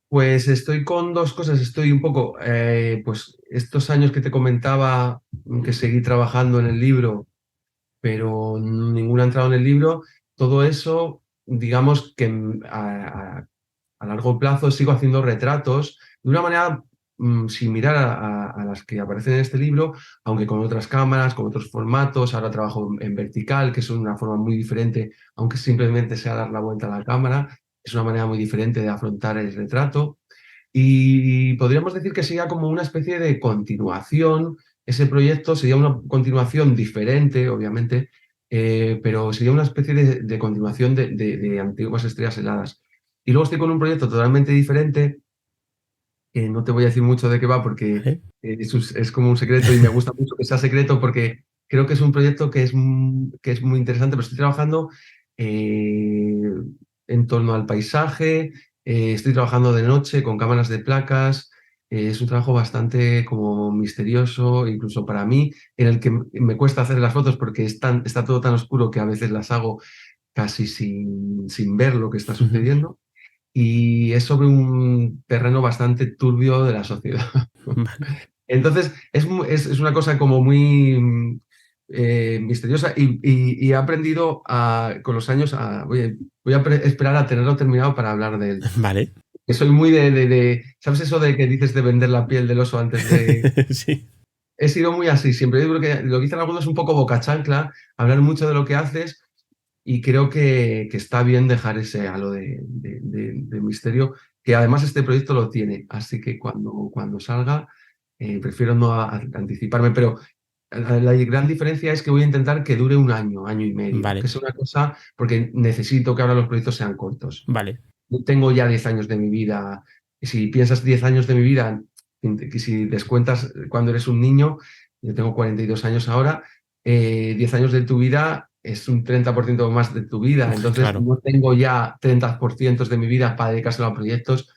Pues estoy con dos cosas. Estoy un poco, pues estos años que te comentaba, que seguí trabajando en el libro, pero ninguna ha entrado en el libro. Todo eso, digamos que a largo plazo sigo haciendo retratos de una manera sin mirar a las que aparecen en este libro, aunque con otras cámaras, con otros formatos. Ahora trabajo en vertical, que es una forma muy diferente, aunque simplemente sea dar la vuelta a la cámara. Es una manera muy diferente de afrontar el retrato. Y podríamos decir que sería como una especie de continuación. Ese proyecto sería una continuación diferente, obviamente, pero sería una especie de continuación de Antiguas Estrellas Heladas. Y luego estoy con un proyecto totalmente diferente, que no te voy a decir mucho de qué va porque ¿Vale? es como un secreto y me gusta mucho que sea secreto porque creo que es un proyecto que es muy interesante, pero estoy trabajando eh, en torno al paisaje, estoy trabajando de noche con cámaras de placas, es un trabajo bastante como misterioso, incluso para mí, en el que me cuesta hacer las fotos porque está todo tan oscuro que a veces las hago casi sin ver lo que está Ujú. sucediendo y es sobre un terreno bastante turbio de la sociedad. Vale. Entonces, es una cosa como muy misteriosa y he aprendido con los años oye, voy a esperar a tenerlo terminado para hablar de él. Vale. Que soy muy ¿sabes eso de que dices de vender la piel del oso antes de... Sí. He sido muy así, siempre. Yo creo que lo que dicen algunos es un poco boca chancla, hablar mucho de lo que haces y creo que está bien dejar ese halo de misterio, que además este proyecto lo tiene. Así que cuando salga, prefiero no anticiparme, pero la gran diferencia es que voy a intentar que dure un año, año y medio, Vale. que es una cosa, porque necesito que ahora los proyectos sean cortos. Vale. Yo tengo ya 10 años de mi vida, y si piensas 10 años de mi vida, que si descuentas cuando eres un niño, yo tengo 42 años ahora, 10 años de tu vida es un 30% más de tu vida. Entonces, Claro. no tengo ya 30% de mi vida para dedicárselo a proyectos,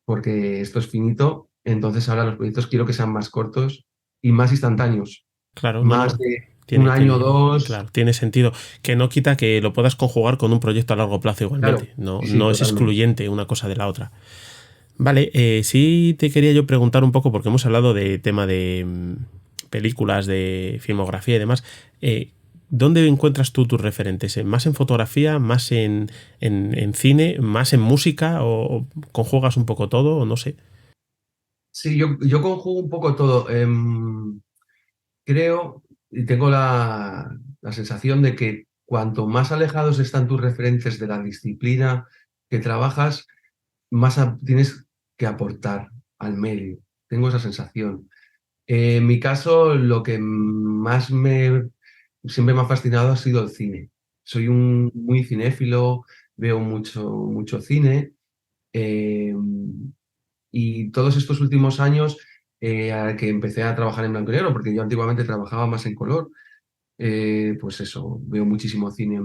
porque esto es finito. Entonces, ahora los proyectos quiero que sean más cortos y más instantáneos, Claro, no, más no. de un año o dos. Claro, tiene sentido. Que no quita que lo puedas conjugar con un proyecto a largo plazo Claro, igualmente. No, sí, sí, no es totalmente. excluyente una cosa de la otra. Vale, sí te quería yo preguntar un poco, porque hemos hablado de tema de películas, de filmografía y demás. ¿Dónde encuentras tú tus referentes? ¿Más en fotografía, más en cine, más en música? ¿O conjugas un poco todo? O no sé. Sí, yo conjugo un poco todo. Creo y tengo la sensación de que cuanto más alejados están tus referentes de la disciplina que trabajas, más tienes que aportar al medio. Tengo esa sensación. En mi caso, lo que más siempre me ha fascinado ha sido el cine. Soy un muy cinéfilo, veo mucho cine. eh, y todos estos últimos años que empecé a trabajar en blanco y negro, porque yo antiguamente trabajaba más en color, pues eso, veo muchísimo cine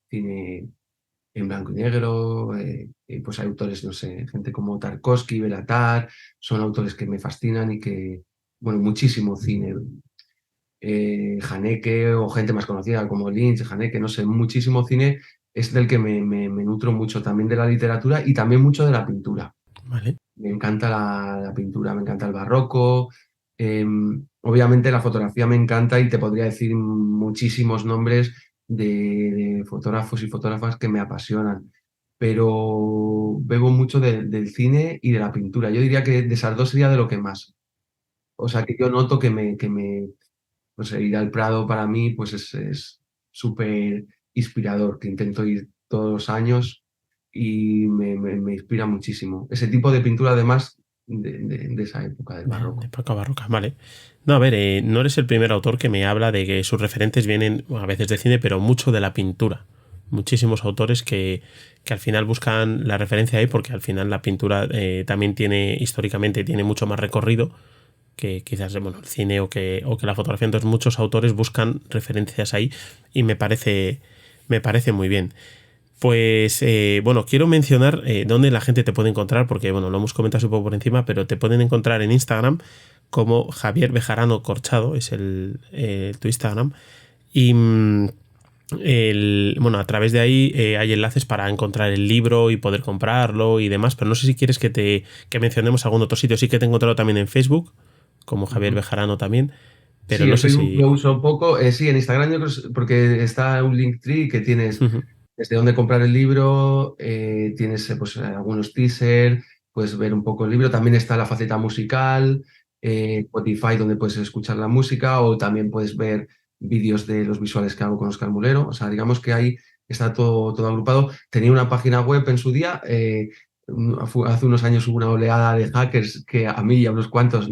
en blanco y negro, pues hay autores, no sé, gente como Tarkovsky, Belatar, son autores que me fascinan y que, bueno, muchísimo cine. Haneke o gente más conocida como Lynch, Haneke, no sé, muchísimo cine es del que me nutro mucho también de la literatura y también mucho de la pintura. Vale. Me encanta la pintura, me encanta el barroco. Obviamente la fotografía me encanta y te podría decir muchísimos nombres de fotógrafos y fotógrafas que me apasionan. Pero bebo mucho del cine y de la pintura. Yo diría que de esas dos sería de lo que más. O sea que yo noto no sé, ir al Prado para mí pues es súper inspirador, que intento ir todos los años y me inspira muchísimo. Ese tipo de pintura además de esa época del De barroco. época barroca, vale. No, a ver, no eres el primer autor que me habla de que sus referentes vienen bueno, a veces de cine, pero mucho de la pintura. Muchísimos autores que al final buscan la referencia ahí porque al final la pintura también tiene, históricamente, tiene mucho más recorrido que quizás bueno, el cine o que la fotografía. Entonces muchos autores buscan referencias ahí y me parece muy bien. Pues bueno, quiero mencionar dónde la gente te puede encontrar, porque bueno, lo hemos comentado un poco por encima, pero te pueden encontrar en Instagram como Javier Bejarano Corchado, es tu Instagram. Y bueno, a través de ahí hay enlaces para encontrar el libro y poder comprarlo y demás, pero no sé si quieres que mencionemos algún otro sitio. Sí que te he encontrado también en Facebook, como Javier Bejarano también, pero Sí, no en sé Facebook lo si... uso poco. Sí, en Instagram yo creo porque está un Linktree que tienes desde dónde comprar el libro, tienes pues, algunos teasers, puedes ver un poco el libro. También está la faceta musical, Spotify, donde puedes escuchar la música, o también puedes ver vídeos de los visuales que hago con Oscar Mulero. O sea, digamos que ahí está todo agrupado. Tenía una página web en su día. Hace unos años hubo una oleada de hackers que a mí y a unos cuantos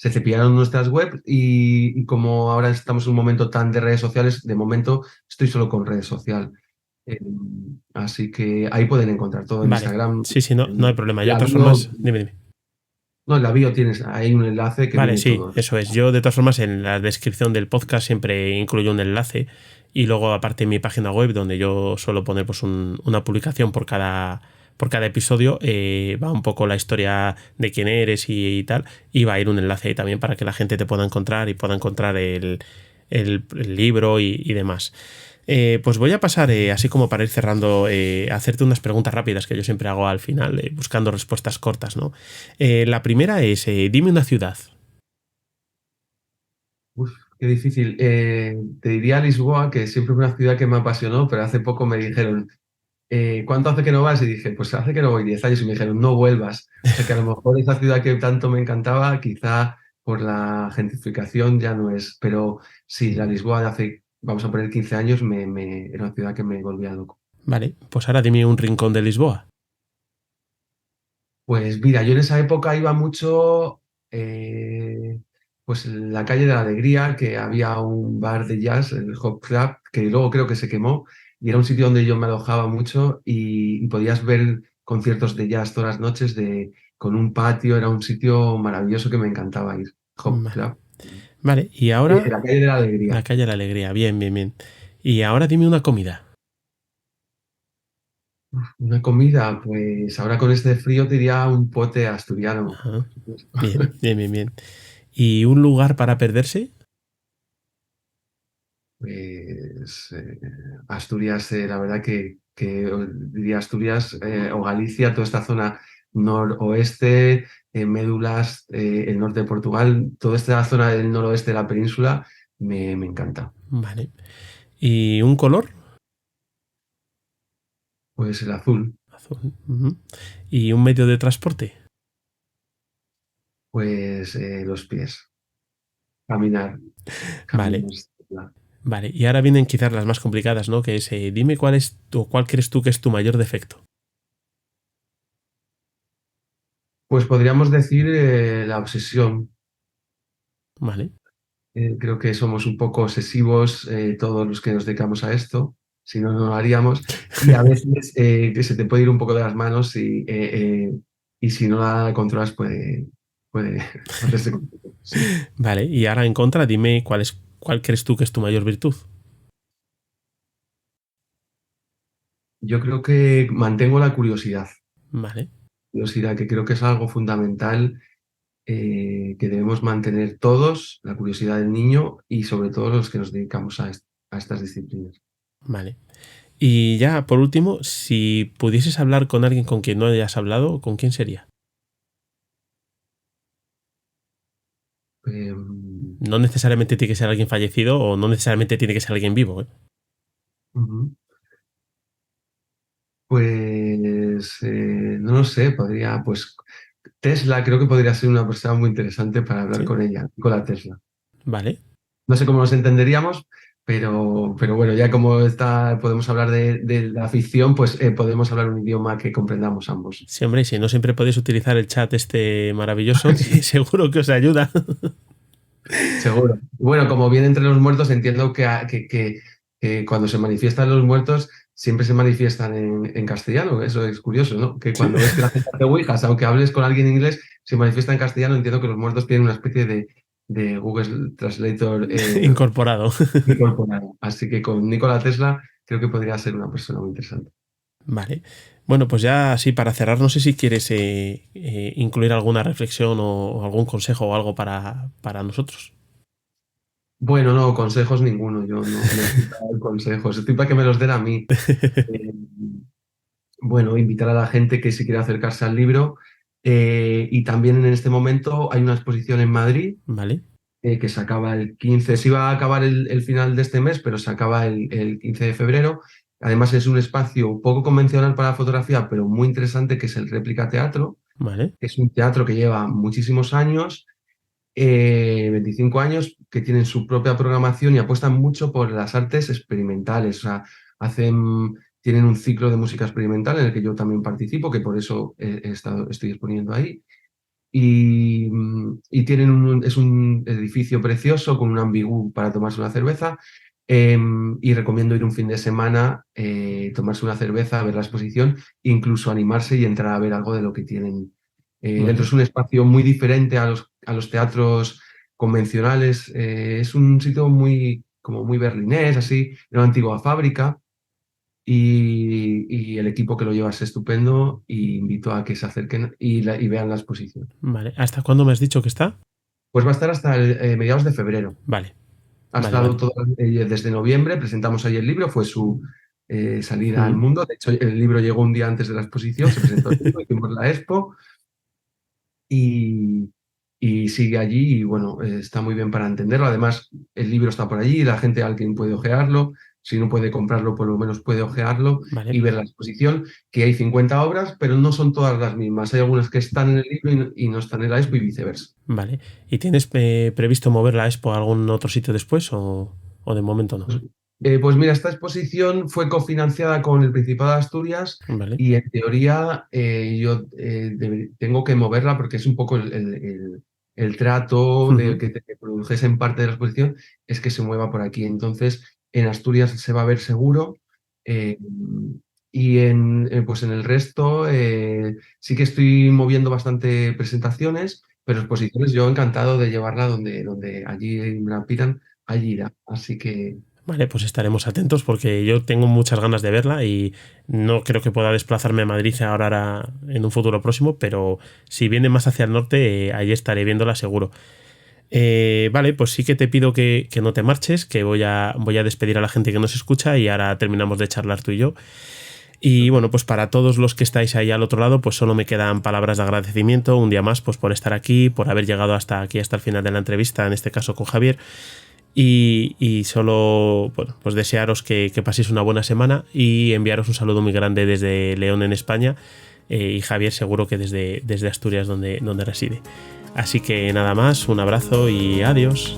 se cepillaron nuestras webs y como ahora estamos en un momento tan de redes sociales, de momento estoy solo con redes sociales. Eh, Así que ahí pueden encontrar todo en Vale, Instagram. sí, no hay problema. Yo de La todas bio, formas, dime. no, en la bio tienes ahí un enlace que Vale, viene sí, todo. eso es. Yo de todas formas en la descripción del podcast siempre incluyo un enlace y luego aparte en mi página web donde yo suelo poner pues una publicación por cada episodio va un poco la historia de quién eres y tal y va a ir un enlace ahí también para que la gente te pueda encontrar y pueda encontrar el libro y demás. Pues voy a pasar, así como para ir cerrando, a hacerte unas preguntas rápidas que yo siempre hago al final, buscando respuestas cortas, ¿no? La primera es, dime una ciudad. Uf, qué difícil. Te diría Lisboa, que siempre fue una ciudad que me apasionó, pero hace poco me dijeron, ¿cuánto hace que no vas? Y dije, pues hace que no voy 10 años y me dijeron, no vuelvas. O sea que a lo mejor esa ciudad que tanto me encantaba, quizá por la gentrificación ya no es, pero sí, la Lisboa de hace, vamos a poner 15 años, era una ciudad que me volvía loco. Vale, pues ahora dime un rincón de Lisboa. Pues mira, yo en esa época iba mucho, pues en la calle de la Alegría, que había un bar de jazz, el Hop Club, que luego creo que se quemó, y era un sitio donde yo me alojaba mucho y podías ver conciertos de jazz todas las noches con un patio, era un sitio maravilloso que me encantaba ir, Hop Vale, Club. vale, y ahora La calle de la la Alegría. calle de la Alegría. Bien, bien, bien. Y ahora dime una comida. Una comida, pues ahora con este frío te diría un pote asturiano, Ajá. por supuesto. Bien, bien, bien, bien. ¿Y un lugar para perderse? Pues Asturias, la verdad que diría Asturias o Galicia, toda esta zona noroeste, Médulas, el norte de Portugal, toda esta zona del noroeste de la península me encanta. Vale. ¿Y un color? Pues el azul, Azul. Ujú. ¿Y un medio de transporte? pues los pies, caminar, Vale, caminar. vale. Y ahora vienen quizás las más complicadas, ¿no? Que es, dime cuál crees tú que es tu mayor defecto. Pues podríamos decir la obsesión. Vale. Creo que somos un poco obsesivos todos los que nos dedicamos a esto, si no, no lo haríamos. Y a veces que se te puede ir un poco de las manos y si no la controlas puede hacerse complicado. Sí. Vale. Y ahora en contra, dime cuál crees tú que es tu mayor virtud. Yo creo que mantengo la curiosidad, Vale. curiosidad que creo que es algo fundamental que debemos mantener todos, la curiosidad del niño y sobre todo los que nos dedicamos a estas disciplinas. Vale. Y ya, por último, si pudieses hablar con alguien con quien no hayas hablado, ¿con quién sería? Em, No necesariamente tiene que ser alguien fallecido o no necesariamente tiene que ser alguien vivo, ¿eh? Ujú. Pues no lo sé, pues Tesla creo que podría ser una persona muy interesante para hablar Sí. con ella, con la Tesla. Vale. No sé cómo nos entenderíamos, pero bueno, ya como podemos hablar de la ficción, pues podemos hablar un idioma que comprendamos ambos. Sí, hombre, si no siempre podéis utilizar el chat este maravilloso, que seguro que os ayuda. Seguro. Bueno, como viene entre los muertos, entiendo que cuando se manifiestan los muertos, siempre se manifiestan en castellano. Eso es curioso, ¿no? Que Sí. cuando ves que la gente hace ouijas, aunque hables con alguien en inglés, se manifiesta en castellano, entiendo que los muertos tienen una especie de Google Translator Incorporado. incorporado. Así que con Nikola Tesla creo que podría ser una persona muy interesante. Vale. Bueno, pues ya así para cerrar, no sé si quieres incluir alguna reflexión o algún consejo o algo para nosotros. Bueno, no, consejos ninguno. Yo no estoy para dar consejos, estoy para que me los den a mí. Eh, bueno, invitar a la gente que si quiere acercarse al libro. Y también en este momento hay una exposición en Madrid Vale, que se acaba el 15. Se iba a acabar el final de este mes, pero se acaba el 15 de febrero. Además es un espacio poco convencional para la fotografía, pero muy interesante, que es el Réplica Teatro. vale, Es un teatro que lleva muchísimos años, 25 años, que tienen su propia programación y apuestan mucho por las artes experimentales. O sea, tienen un ciclo de música experimental en el que yo también participo, que por eso estoy exponiendo ahí. Y tienen es un edificio precioso con un ambigú para tomarse una cerveza. Y recomiendo ir un fin de semana, tomarse una cerveza, ver la exposición, incluso animarse y entrar a ver algo de lo que tienen. Dentro vale, es un espacio muy diferente a los teatros convencionales. Es un sitio como muy berlinés, así, de una antigua fábrica. Y el equipo que lo lleva es estupendo, y invito a que se acerquen y vean la exposición. vale. ¿Hasta cuándo me has dicho que está? Pues va a estar hasta mediados de febrero. Vale, Ha vale, estado vale. todo desde noviembre, presentamos ahí el libro, fue su salida al Mm, mundo. De hecho, el libro llegó un día antes de la exposición, se presentó el libro, hicimos la expo y, y sigue allí y bueno, está muy bien para entenderlo. Además, el libro está por allí, la gente, alguien puede ojearlo. Si no puede comprarlo, por lo menos puede ojearlo vale, y ver la exposición, que hay 50 obras, pero no son todas las mismas. Hay algunas que están en el libro y no están en la expo y viceversa. vale. ¿Y tienes previsto mover la expo a algún otro sitro después o de momento no? Pues, pues mira, esta exposición fue cofinanciada con el Principado de Asturias Vale. y en teoría yo tengo que moverla porque es un poco el trato de Ujú, que produjese en parte de la exposición, es que se mueva por aquí. Entonces, en Asturias se va a ver seguro, eh, y pues en el resto sí que estoy moviendo bastante presentaciones, pero exposiciones yo encantado de llevarla donde allí me la pidan, allí irá. Así que... vale, pues estaremos atentos porque yo tengo muchas ganas de verla y no creo que pueda desplazarme a Madrid ahora en un futuro próximo, pero si viene más hacia el norte, ahí estaré viéndola seguro. Vale, pues sí que te pido que no te marches, que voy a despedir a la gente que nos escucha y ahora terminamos de charlar tú y yo. Y bueno, pues para todos los que estáis ahí al otro lado, pues solo me quedan palabras de agradecimiento un día más, pues por estar aquí, por haber llegado hasta aquí, hasta el final de la entrevista, en este caso con Javier. Y solo, bueno, pues desearos que paséis una buena semana y enviaros un saludo muy grande desde León, en España, y Javier seguro que desde Asturias, donde reside. Así que nada más, un abrazo y adiós.